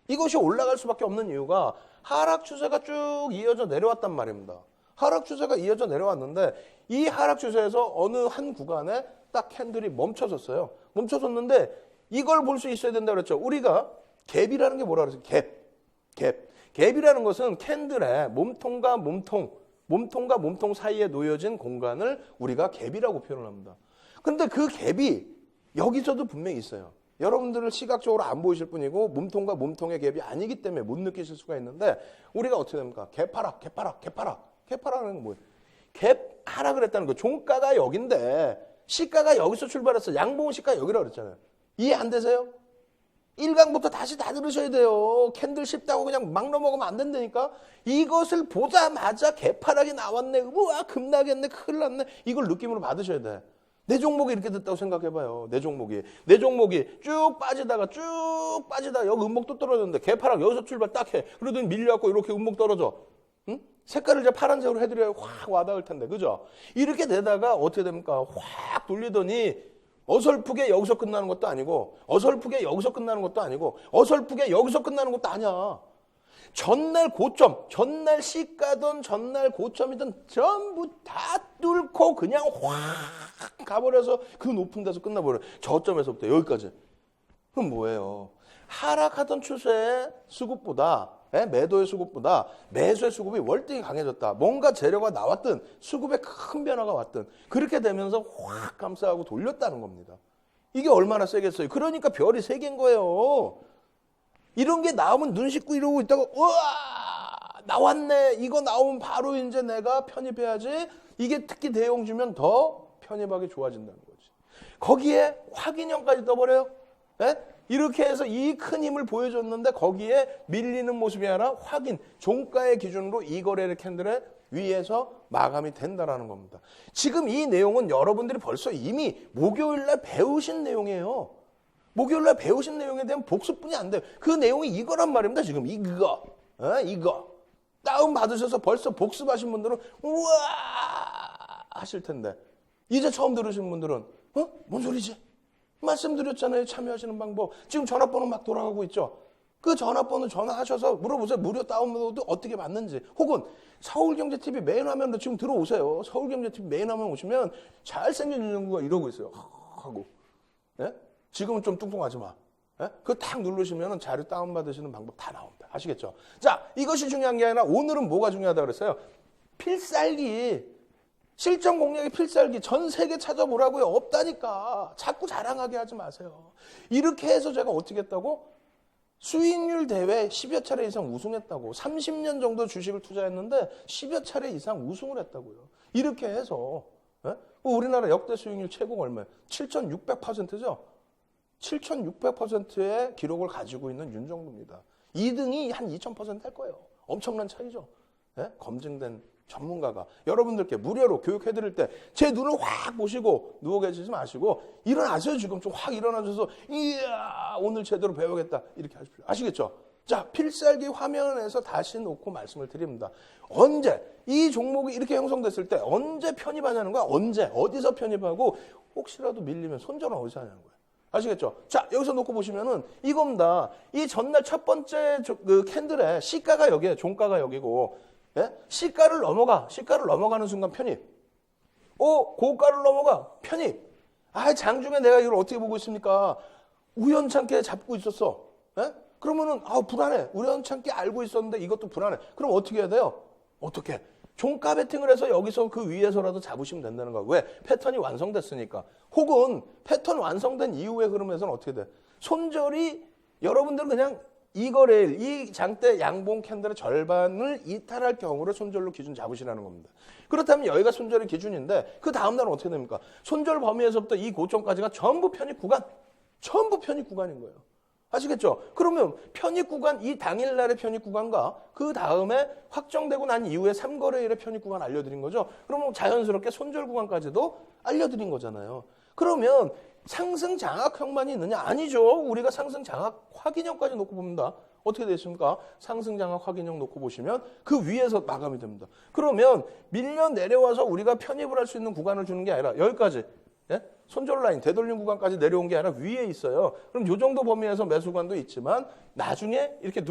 이것이 올라갈 수밖에 없는 이유가 하락 추세가 쭉 이어져 내려왔단 말입니다. 하락 추세가 이어져 내려왔는데 이 하락 추세에서 어느 한 구간에 딱 캔들이 멈춰섰어요. 멈춰섰는데 이걸 볼 수 있어야 된다고 그랬죠. 우리가 갭이라는 게 뭐라 그랬어요? 갭. 갭이라는 것은 캔들의 몸통과 몸통 사이에 놓여진 공간을 우리가 갭이라고 표현을 합니다. 그런데 그 갭이 여기서도 분명히 있어요. 여러분들은 시각적으로 안 보이실 뿐이고 몸통과 몸통의 갭이 아니기 때문에 못 느끼실 수가 있는데 우리가 어떻게 됩니까? 갭하락하는 건 뭐예요? 갭 하락을 했다는 거. 종가가 여긴데 시가가 여기서 출발했어. 양봉은 시가 여기라고 그랬잖아요. 이해 안 되세요? 1강부터 다시 다 들으셔야 돼요. 캔들 쉽다고 그냥 막 넘어가면 안 된다니까. 이것을 보자마자 개파락이 나왔네. 우와 급나겠네. 큰일 났네. 이걸 느낌으로 받으셔야 돼. 내 종목이 이렇게 됐다고 생각해봐요. 내 종목이 쭉 빠지다가 여기 음목도 떨어졌는데 개파락 여기서 출발 딱 해. 그러더니 밀려갖고 이렇게 음목 떨어져. 응? 색깔을 이제 파란색으로 해드려야 확 와닿을 텐데. 그죠? 이렇게 되다가 어떻게 됩니까? 확 돌리더니 어설프게 여기서 끝나는 것도 아니고 어설프게 여기서 끝나는 것도 아니야. 전날 고점, 전날 시가든 전날 고점이든 전부 다 뚫고 그냥 확 가버려서 그 높은 데서 끝나버려요. 저점에서부터 여기까지. 그럼 뭐예요? 하락하던 추세의 수급보다 매도의 수급보다 매수의 수급이 월등히 강해졌다. 뭔가 재료가 나왔든 수급에 큰 변화가 왔든 그렇게 되면서 확 감싸고 돌렸다는 겁니다. 이게 얼마나 세겠어요. 그러니까 별이 3개인 거예요. 이런 게 나오면 눈 씻고 이러고 있다가 우와 나왔네. 이거 나오면 바로 이제 내가 편입해야지. 이게 특히 대용 주면 더 편입하기 좋아진다는 거지. 거기에 확인형까지 떠버려요. 이렇게 해서 이 큰 힘을 보여줬는데 거기에 밀리는 모습이 아니라 확인, 종가의 기준으로 이 거래를 캔들의 위에서 마감이 된다는 겁니다. 지금 이 내용은 여러분들이 벌써 이미 목요일날 배우신 내용이에요. 목요일날 배우신 내용에 대한 복습뿐이 안 돼요. 그 내용이 이거란 말입니다. 지금 이거. 다운받으셔서 벌써 복습하신 분들은 우와 하실 텐데 이제 처음 들으신 분들은 뭔 소리지? 말씀드렸잖아요. 참여하시는 방법. 지금 전화번호 막 돌아가고 있죠. 그 전화번호 전화하셔서 물어보세요. 무료 다운로드 어떻게 받는지. 혹은 서울경제TV 메인 화면으로 지금 들어오세요. 서울경제TV 메인 화면 오시면 잘생긴 윤정구가 이러고 있어요. 하고. 지금은 좀 뚱뚱하지 마. 그거 딱 누르시면 자료 다운받으시는 방법 다 나옵니다. 아시겠죠? 자, 이것이 중요한 게 아니라 오늘은 뭐가 중요하다고 그랬어요? 필살기. 실전 공략의 필살기 전 세계 찾아보라고요. 없다니까. 자꾸 자랑하게 하지 마세요. 이렇게 해서 제가 어떻게 했다고? 수익률 대회 10여 차례 이상 우승했다고. 30년 정도 주식을 투자했는데 10여 차례 이상 우승을 했다고요. 이렇게 해서 우리나라 역대 수익률 최고가 얼마예요? 7,600%죠. 7,600%의 기록을 가지고 있는 윤정구입니다. 2등이 한 2,000% 할 거예요. 엄청난 차이죠. 검증된 전문가가 여러분들께 무료로 교육해드릴 때 제 눈을 확 보시고 누워 계시지 마시고 일어나세요. 지금 좀 확 일어나셔서 이야 오늘 제대로 배우겠다 이렇게 하십시오. 아시겠죠? 자, 필살기 화면에서 다시 놓고 말씀을 드립니다. 언제 이 종목이 이렇게 형성됐을 때 언제 편입하냐는 거야. 언제 어디서 편입하고 혹시라도 밀리면 손절은 어디서 하냐는 거야. 아시겠죠? 자, 여기서 놓고 보시면은 이겁니다. 이 전날 첫 번째 그 캔들의 시가가 여기에 종가가 여기고 시가를 넘어가는 순간 편입. 고가를 넘어가 편입. 장중에 내가 이걸 어떻게 보고 있습니까? 우연찮게 잡고 있었어. 그러면은 불안해. 우연찮게 알고 있었는데 이것도 불안해. 그럼 어떻게 해야 돼요? 어떻게? 종가 베팅을 해서 여기서 그 위에서라도 잡으시면 된다는 거야. 왜? 패턴이 완성됐으니까. 혹은 패턴 완성된 이후의 흐름에서는 어떻게 돼? 손절이 여러분들은 그냥 이 장대 양봉 캔들의 절반을 이탈할 경우를 손절로 기준 잡으시라는 겁니다. 그렇다면 여기가 손절의 기준인데 그 다음 날은 어떻게 됩니까? 손절 범위에서부터 이 고점까지가 전부 편입 구간인 거예요. 아시겠죠? 그러면 편입 구간, 이 당일날의 편입 구간과 그 다음에 확정되고 난 이후에 3거래일의 편입 구간 알려드린 거죠. 그러면 자연스럽게 손절 구간까지도 알려드린 거잖아요. 그러면 상승 장악형만이 있느냐? 아니죠. 우리가 상승 장악 확인형까지 놓고 봅니다. 어떻게 되십니까? 상승 장악 확인형 놓고 보시면 그 위에서 마감이 됩니다. 그러면 밀려 내려와서 우리가 편입을 할 수 있는 구간을 주는 게 아니라 여기까지, 예? 손절 라인, 되돌림 구간까지 내려온 게 아니라 위에 있어요. 그럼 이 정도 범위에서 매수구간도 있지만 나중에 이렇게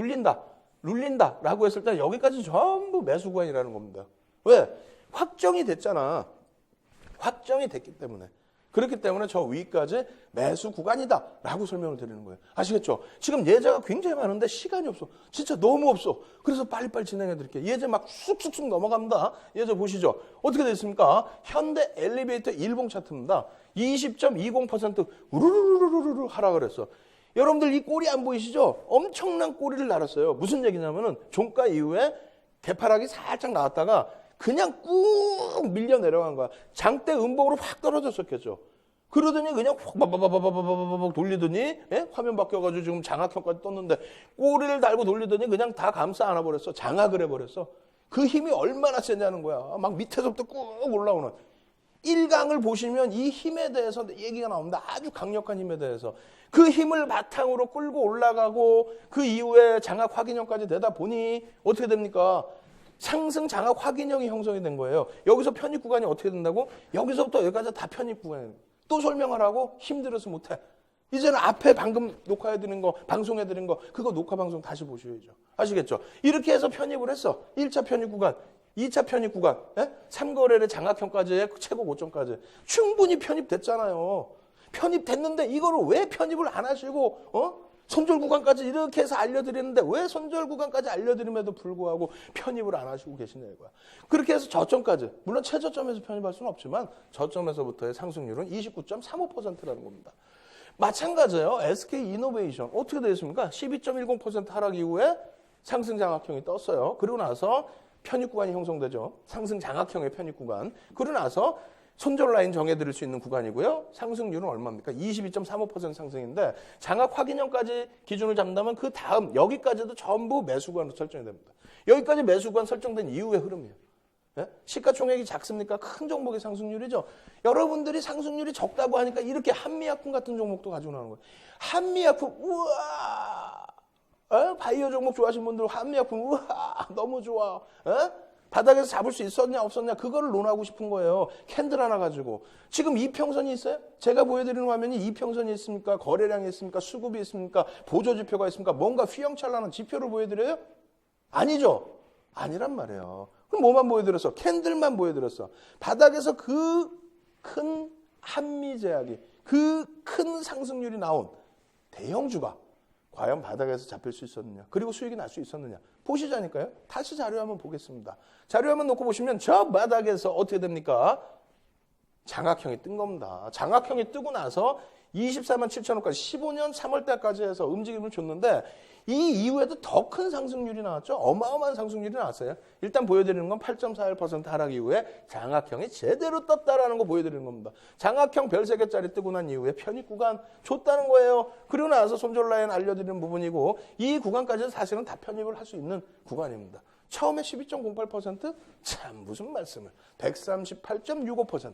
눌린다라고 했을 때 여기까지 전부 매수구간이라는 겁니다. 왜? 확정이 됐잖아. 확정이 됐기 때문에. 그렇기 때문에 저 위까지 매수 구간이다라고 설명을 드리는 거예요. 아시겠죠? 지금 예제가 굉장히 많은데 시간이 없어. 진짜 너무 없어. 그래서 빨리빨리 진행해 드릴게요. 예제 막 쑥쑥쑥 넘어갑니다. 예제 보시죠. 어떻게 됐습니까? 현대 엘리베이터 일봉 차트입니다. 20.20% 우르르르르르 하락을 했어. 여러분들 이 꼬리 안 보이시죠? 엄청난 꼬리를 날았어요. 무슨 얘기냐면은 종가 이후에 개파락이 살짝 나왔다가 그냥 꾹 밀려 내려간 거야. 장대 음봉으로 확 떨어졌었겠죠. 그러더니 그냥 확 바바바바바바바바 돌리더니, 예? 화면 바뀌어가지고 지금 장악형까지 떴는데 꼬리를 달고 돌리더니 그냥 다 감싸 안아버렸어. 장악을 해버렸어. 그 힘이 얼마나 세냐는 거야. 막 밑에서부터 꾹 올라오는. 1강을 보시면 이 힘에 대해서 얘기가 나옵니다. 아주 강력한 힘에 대해서. 그 힘을 바탕으로 끌고 올라가고 그 이후에 장악 확인형까지 되다 보니 어떻게 됩니까? 상승 장악 확인형이 형성이 된 거예요. 여기서 편입 구간이 어떻게 된다고? 여기서부터 여기까지 다 편입 구간이에요. 또 설명하라고? 힘들어서 못해. 이제는 앞에 방금 녹화해드린 거, 방송해드린 거, 그거 녹화 방송 다시 보셔야죠. 아시겠죠? 이렇게 해서 편입을 했어. 1차 편입 구간, 2차 편입 구간, 3거래의 장악형까지의 최고 고점까지. 충분히 편입됐잖아요. 편입됐는데 이거를 왜 편입을 안 하시고, 손절 구간까지 이렇게 해서 알려드리는데 왜 손절 구간까지 알려드림에도 불구하고 편입을 안 하시고 계시냐 이거야. 그렇게 해서 저점까지, 물론 최저점에서 편입할 수는 없지만 저점에서부터의 상승률은 29.35%라는 겁니다. 마찬가지예요. SK이노베이션 어떻게 되었습니까? 12.10% 하락 이후에 상승 장악형이 떴어요. 그리고 나서 편입 구간이 형성되죠. 상승 장악형의 편입 구간. 그러고 나서 손절 라인 정해드릴 수 있는 구간이고요. 상승률은 얼마입니까? 22.35% 상승인데 장악 확인형까지 기준을 잡는다면 그 다음 여기까지도 전부 매수 구간으로 설정이 됩니다. 여기까지 매수 구간 설정된 이후의 흐름이에요. 예? 시가총액이 작습니까? 큰 종목의 상승률이죠. 여러분들이 상승률이 적다고 하니까 이렇게 한미약품 같은 종목도 가지고 나오는 거예요. 한미약품 우와, 바이오 종목 좋아하시는 분들 한미약품 우와 너무 좋아. 바닥에서 잡을 수 있었냐 없었냐 그거를 논하고 싶은 거예요. 캔들 하나 가지고. 지금 이평선이 있어요? 제가 보여드리는 화면이 이평선이 있습니까? 거래량이 있습니까? 수급이 있습니까? 보조지표가 있습니까? 뭔가 휘영찬란한 지표를 보여드려요? 아니죠. 아니란 말이에요. 그럼 뭐만 보여드렸어? 캔들만 보여드렸어. 바닥에서 그 큰 한미제약이 그 큰 상승률이 나온 대형주가 과연 바닥에서 잡힐 수 있었느냐? 그리고 수익이 날 수 있었느냐? 보시자니까요. 다시 자료 한번 보겠습니다. 자료 한번 놓고 보시면 저 바닥에서 어떻게 됩니까? 장악형이 뜬 겁니다. 장악형이 뜨고 나서 24만 7천원까지 15년 3월 달까지 해서 움직임을 줬는데 이 이후에도 더 큰 상승률이 나왔죠. 어마어마한 상승률이 나왔어요. 일단 보여드리는 건 8.41% 하락 이후에 장악형이 제대로 떴다라는 거 보여드리는 겁니다. 장악형 별 3개짜리 뜨고 난 이후에 편입 구간 줬다는 거예요. 그리고 나서 손절 라인 알려드리는 부분이고 이 구간까지는 사실은 다 편입을 할 수 있는 구간입니다. 처음에 12.08%? 참 무슨 말씀을. 138.65%.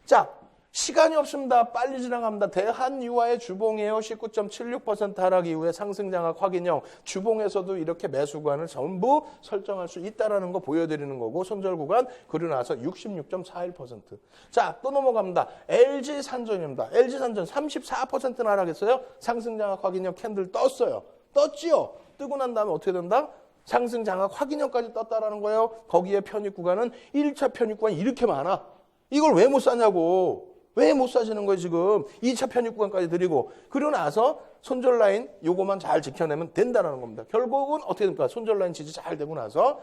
자, 시간이 없습니다. 빨리 지나갑니다. 대한유화의 주봉이에요. 19.76% 하락 이후에 상승 장악 확인형. 주봉에서도 이렇게 매수 구간을 전부 설정할 수 있다는 거 보여드리는 거고 손절 구간 그리고 나서 66.41%. 자, 또 넘어갑니다. LG산전입니다. LG산전 34%는 하락했어요. 상승 장악 확인형 캔들 떴어요. 떴지요? 뜨고 난 다음에 어떻게 된다? 상승 장악 확인형까지 떴다라는 거예요. 거기에 편입 구간은 1차 편입 구간이 이렇게 많아. 이걸 왜 못 사냐고. 왜 못 사시는 거예요, 지금? 2차 편입 구간까지 드리고. 그리고 나서 손절 라인 요거만 잘 지켜내면 된다는 겁니다. 결국은 어떻게 됩니까? 손절 라인 지지 잘 되고 나서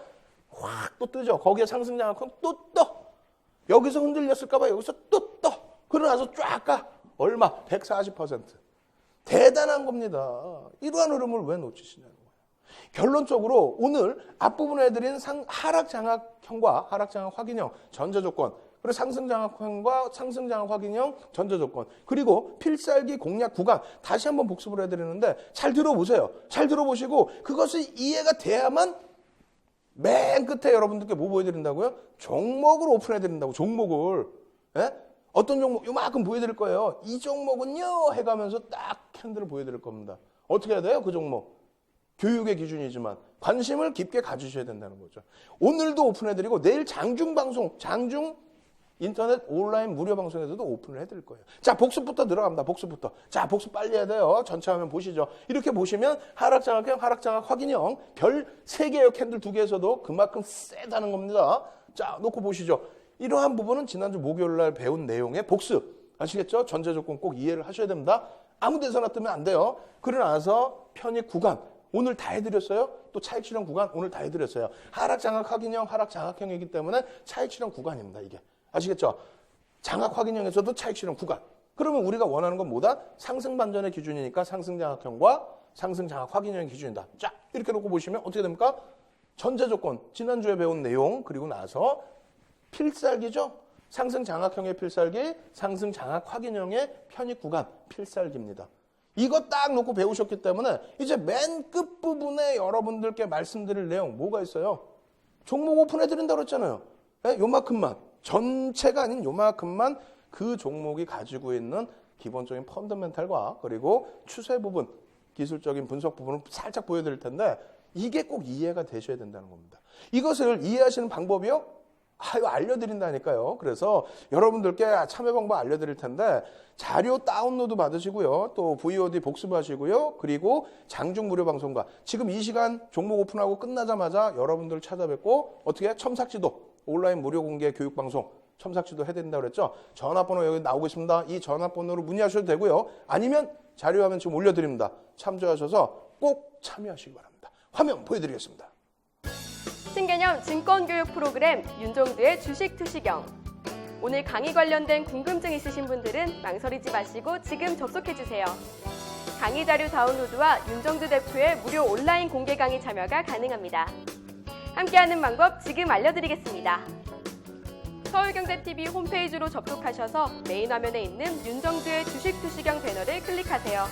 확 또 뜨죠. 거기에 상승 장악형 또 떠. 여기서 흔들렸을까 봐 여기서 또 떠. 그러고 나서 쫙 가. 얼마? 140%. 대단한 겁니다. 이러한 흐름을 왜 놓치시냐는 거예요. 결론적으로 오늘 앞부분에 해드린 하락 장악형과 하락 장악 확인형 전제 조건 그리고 상승 장악형과 상승 장악 확인형 전제 조건 그리고 필살기 공략 구간 다시 한번 복습을 해드리는데 잘 들어보세요. 잘 들어보시고 그것이 이해가 돼야만 맨 끝에 여러분들께 뭐 보여드린다고요? 종목을 오픈해드린다고. 종목을. 예? 어떤 종목 요만큼 보여드릴 거예요. 이 종목은요 해가면서 딱 캔들을 보여드릴 겁니다. 어떻게 해야 돼요? 그 종목. 교육의 기준이지만 관심을 깊게 가지셔야 된다는 거죠. 오늘도 오픈해드리고 내일 장중 인터넷 온라인 무료 방송에서도 오픈을 해드릴 거예요. 자, 복습부터 들어갑니다. 복습부터. 자, 복습 빨리 해야 돼요. 전체 화면 보시죠. 이렇게 보시면 하락장악형, 하락장악 확인형 별 3개의 캔들 2개에서도 그만큼 세다는 겁니다. 자, 놓고 보시죠. 이러한 부분은 지난주 목요일 날 배운 내용의 복습. 아시겠죠? 전제 조건 꼭 이해를 하셔야 됩니다. 아무 데서나 뜨면 안 돼요. 그러고 나서 편입 구간. 오늘 다 해드렸어요. 또 차익 실현 구간 오늘 다 해드렸어요. 하락장악 확인형, 하락장악형이기 때문에 차익 실현 구간입니다. 이게. 아시겠죠? 장악 확인형에서도 차익 실현 구간. 그러면 우리가 원하는 건 뭐다? 상승 반전의 기준이니까 상승 장악형과 상승 장악 확인형의 기준이다. 자, 이렇게 놓고 보시면 어떻게 됩니까? 전제 조건, 지난주에 배운 내용, 그리고 나서 필살기죠? 상승 장악형의 필살기, 상승 장악 확인형의 편입 구간, 필살기입니다. 이거 딱 놓고 배우셨기 때문에 이제 맨 끝부분에 여러분들께 말씀드릴 내용 뭐가 있어요? 종목 오픈해드린다고 그랬잖아요. 네? 요만큼만. 전체가 아닌 요만큼만 그 종목이 가지고 있는 기본적인 펀더멘탈과 그리고 추세 부분, 기술적인 분석 부분을 살짝 보여드릴 텐데 이게 꼭 이해가 되셔야 된다는 겁니다. 이것을 이해하시는 방법이요? 이거 알려드린다니까요. 그래서 여러분들께 참여 방법 알려드릴 텐데 자료 다운로드 받으시고요. 또 VOD 복습하시고요. 그리고 장중 무료 방송과 지금 이 시간 종목 오픈하고 끝나자마자 여러분들 찾아뵙고 어떻게 첨삭지도 온라인 무료 공개 교육 방송 첨삭지도 해야 된다고 그랬죠. 전화번호 여기 나오고 있습니다. 이 전화번호로 문의하셔도 되고요. 아니면 자료화면 지금 올려드립니다. 참조하셔서 꼭 참여하시기 바랍니다. 화면 보여드리겠습니다. 신개념 증권교육 프로그램 윤종두의 주식투시경. 오늘 강의 관련된 궁금증 있으신 분들은 망설이지 마시고 지금 접속해주세요. 강의 자료 다운로드와 윤종두 대표의 무료 온라인 공개 강의 참여가 가능합니다. 함께하는 방법 지금 알려드리겠습니다. 서울경제TV 홈페이지로 접속하셔서 메인 화면에 있는 윤종두의 주식투시경 배너를 클릭하세요.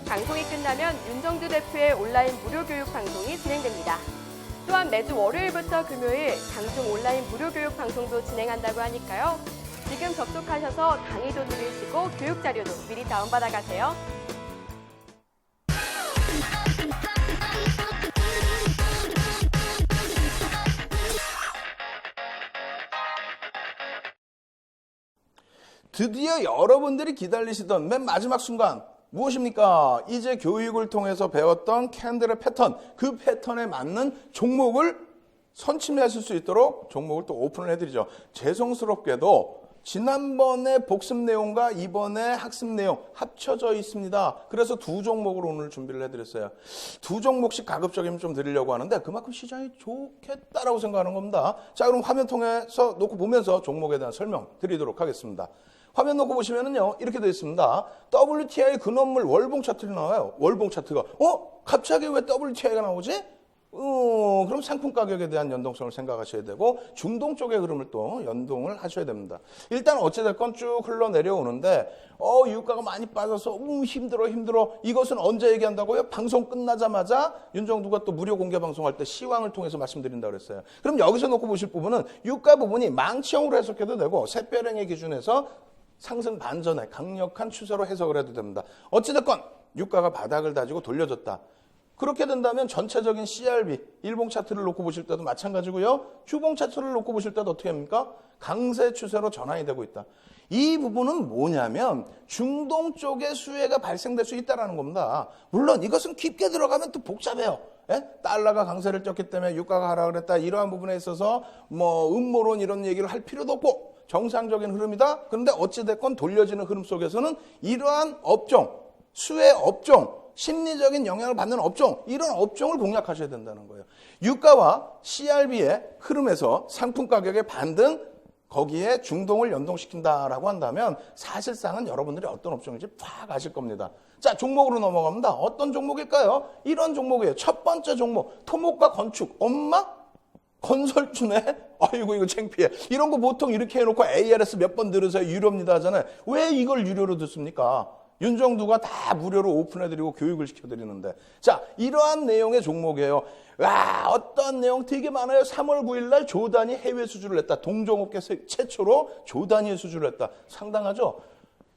방송이 끝나면 윤종두 대표의 온라인 무료 교육 방송이 진행됩니다. 또한 매주 월요일부터 금요일 장중 온라인 무료 교육 방송도 진행한다고 하니까요. 지금 접속하셔서 강의도 들으시고 교육 자료도 미리 다운받아 가세요. 드디어 여러분들이 기다리시던 맨 마지막 순간 무엇입니까? 이제 교육을 통해서 배웠던 캔들의 패턴, 그 패턴에 맞는 종목을 선침하실 수 있도록 종목을 또 오픈을 해드리죠. 죄송스럽게도 지난번에 복습 내용과 이번에 학습 내용 합쳐져 있습니다. 그래서 두 종목으로 오늘 준비를 해드렸어요. 두 종목씩 가급적이면 좀 드리려고 하는데 그만큼 시장이 좋겠다라고 생각하는 겁니다. 자, 그럼 화면 통해서 놓고 보면서 종목에 대한 설명 드리도록 하겠습니다. 화면 놓고 보시면은요, 이렇게 되어 있습니다. WTI 근원물 월봉 차트가 나와요. 월봉 차트가. 갑자기 왜 WTI가 나오지? 그럼 상품 가격에 대한 연동성을 생각하셔야 되고, 중동 쪽의 흐름을 또 연동을 하셔야 됩니다. 일단 어찌됐건 쭉 흘러내려오는데, 유가가 많이 빠져서, 힘들어. 이것은 언제 얘기한다고요? 방송 끝나자마자 윤정두가 또 무료 공개 방송할 때 시황을 통해서 말씀드린다고 그랬어요. 그럼 여기서 놓고 보실 부분은 유가 부분이 망치형으로 해석해도 되고, 샛별행의 기준에서 상승 반전의 강력한 추세로 해석을 해도 됩니다. 어찌됐건 유가가 바닥을 다지고 돌려줬다. 그렇게 된다면 전체적인 CRB, 일봉 차트를 놓고 보실 때도 마찬가지고요. 주봉 차트를 놓고 보실 때도 어떻게 합니까? 강세 추세로 전환이 되고 있다. 이 부분은 뭐냐면 중동 쪽에 수혜가 발생될 수 있다는 겁니다. 물론 이것은 깊게 들어가면 또 복잡해요. 달러가 강세를 쪘기 때문에 유가가 하락을 했다. 이러한 부분에 있어서 음모론 이런 얘기를 할 필요도 없고 정상적인 흐름이다. 그런데 어찌됐건 돌려지는 흐름 속에서는 이러한 업종, 수혜 업종, 심리적인 영향을 받는 업종, 이런 업종을 공략하셔야 된다는 거예요. 유가와 CRB의 흐름에서 상품 가격의 반등, 거기에 중동을 연동시킨다라고 한다면 사실상은 여러분들이 어떤 업종인지 팍 아실 겁니다. 자, 종목으로 넘어갑니다. 어떤 종목일까요? 이런 종목이에요. 첫 번째 종목, 토목과 건축. 엄마? 건설주네? 아이고 이거 창피해. 이런 거 보통 이렇게 해놓고 ARS 몇 번 들으세요. 유료입니다 하잖아요. 왜 이걸 유료로 듣습니까? 윤정두가 다 무료로 오픈해드리고 교육을 시켜드리는데. 자, 이러한 내용의 종목이에요. 와, 어떤 내용 되게 많아요. 3월 9일 날 조단위 해외 수주를 했다. 동종업계 최초로 조단위의 수주를 했다. 상당하죠?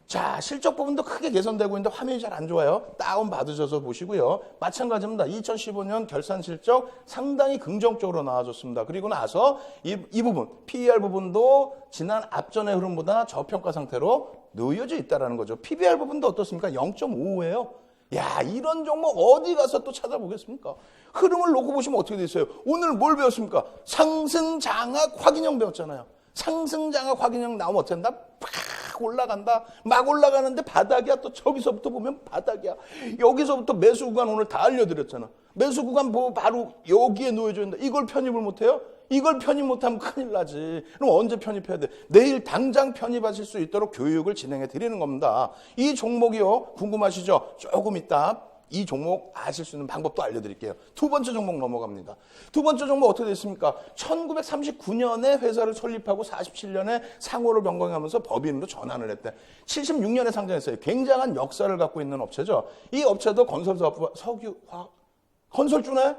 자, 실적 부분도 크게 개선되고 있는데 화면이 잘 안 좋아요. 다운 받으셔서 보시고요. 마찬가지입니다. 2015년 결산 실적 상당히 긍정적으로 나와줬습니다. 그리고 나서 이 부분, PER 부분도 지난 앞전의 흐름보다 저평가 상태로 놓여져 있다는 거죠. PBR 부분도 어떻습니까? 0.55예요. 야, 이런 종목 어디 가서 또 찾아보겠습니까? 흐름을 놓고 보시면 어떻게 돼 있어요? 오늘 뭘 배웠습니까? 상승 장악 확인형 배웠잖아요. 상승 장악 확인형 나오면 어떻게 한다? 팍 올라간다. 막 올라가는데 바닥이야. 또 저기서부터 보면 바닥이야. 여기서부터 매수 구간 오늘 다 알려드렸잖아. 매수 구간 보고 바로 여기에 놓여져 있는다. 이걸 편입을 못해요? 이걸 편입 못하면 큰일 나지. 그럼 언제 편입해야 돼? 내일 당장 편입하실 수 있도록 교육을 진행해 드리는 겁니다. 이 종목이요. 궁금하시죠? 조금 이따 이 종목 아실 수 있는 방법도 알려드릴게요. 두 번째 종목 넘어갑니다. 두 번째 종목 어떻게 됐습니까? 1939년에 회사를 설립하고 47년에 상호를 변경하면서 법인으로 전환을 했대. 76년에 상장했어요. 굉장한 역사를 갖고 있는 업체죠. 이 업체도 건설사업부와 석유화학, 건설주네?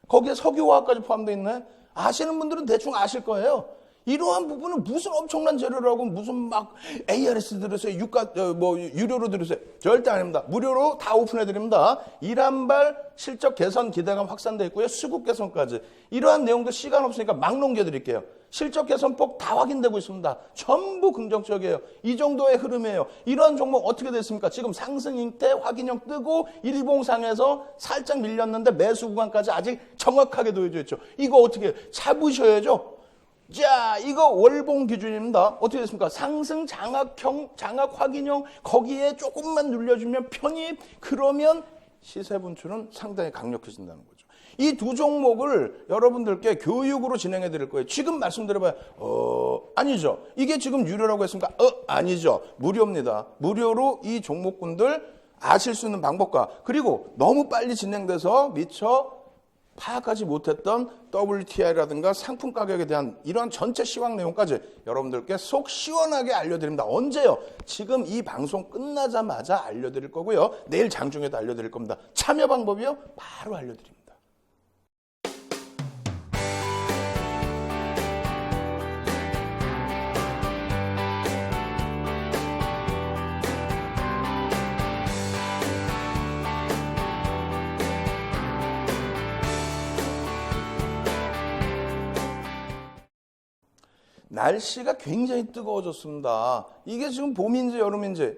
거기에 석유화학까지 포함되어 있네? 아시는 분들은 대충 아실 거예요. 이러한 부분은 무슨 엄청난 재료라고 무슨 막 ARS 들으세요. 유료로 들으세요. 절대 아닙니다. 무료로 다 오픈해 드립니다. 일한발 실적 개선 기대감 확산돼 있고요. 수급 개선까지. 이러한 내용들 시간 없으니까 막 넘겨 드릴게요. 실적 개선폭 다 확인되고 있습니다. 전부 긍정적이에요. 이 정도의 흐름이에요. 이러한 종목 어떻게 됐습니까? 지금 상승 형태 확인형 뜨고 일봉상에서 살짝 밀렸는데 매수 구간까지 아직 정확하게 놓여져 있죠. 이거 어떻게 해요? 잡으셔야죠. 자, 이거 월봉 기준입니다. 어떻게 됐습니까? 상승 장악형, 장악 확인형, 거기에 조금만 눌려주면 편입, 그러면 시세 분출은 상당히 강력해진다는 거죠. 이 두 종목을 여러분들께 교육으로 진행해 드릴 거예요. 지금 말씀드려봐요. 아니죠. 이게 지금 유료라고 했습니까? 아니죠. 무료입니다. 무료로 이 종목군들 아실 수 있는 방법과 그리고 너무 빨리 진행돼서 미처 파악하지 못했던 WTI라든가 상품 가격에 대한 이러한 전체 시황 내용까지 여러분들께 속 시원하게 알려드립니다. 언제요? 지금 이 방송 끝나자마자 알려드릴 거고요. 내일 장중에도 알려드릴 겁니다. 참여 방법이요? 바로 알려드립니다. 날씨가 굉장히 뜨거워졌습니다. 이게 지금 봄인지 여름인지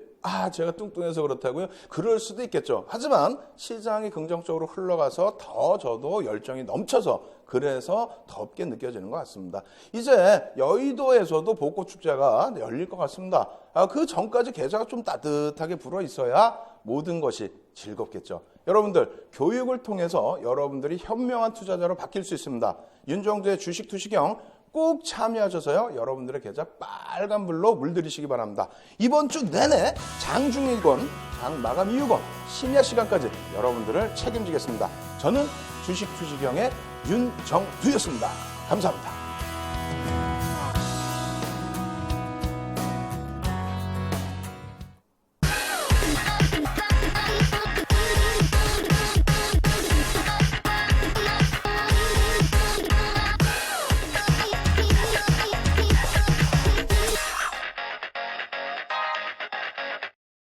제가 뚱뚱해서 그렇다고요? 그럴 수도 있겠죠. 하지만 시장이 긍정적으로 흘러가서 더 저도 열정이 넘쳐서 그래서 덥게 느껴지는 것 같습니다. 이제 여의도에서도 벚꽃축제가 열릴 것 같습니다. 그 전까지 계절가 좀 따뜻하게 불어 있어야 모든 것이 즐겁겠죠. 여러분들 교육을 통해서 여러분들이 현명한 투자자로 바뀔 수 있습니다. 윤정두의 주식 투시경 꼭 참여하셔서요. 여러분들의 계좌 빨간불로 물들이시기 바랍니다. 이번 주 내내 장중일권, 장 마감 이후권, 심야 시간까지 여러분들을 책임지겠습니다. 저는 주식 투시경의 윤정두였습니다. 감사합니다.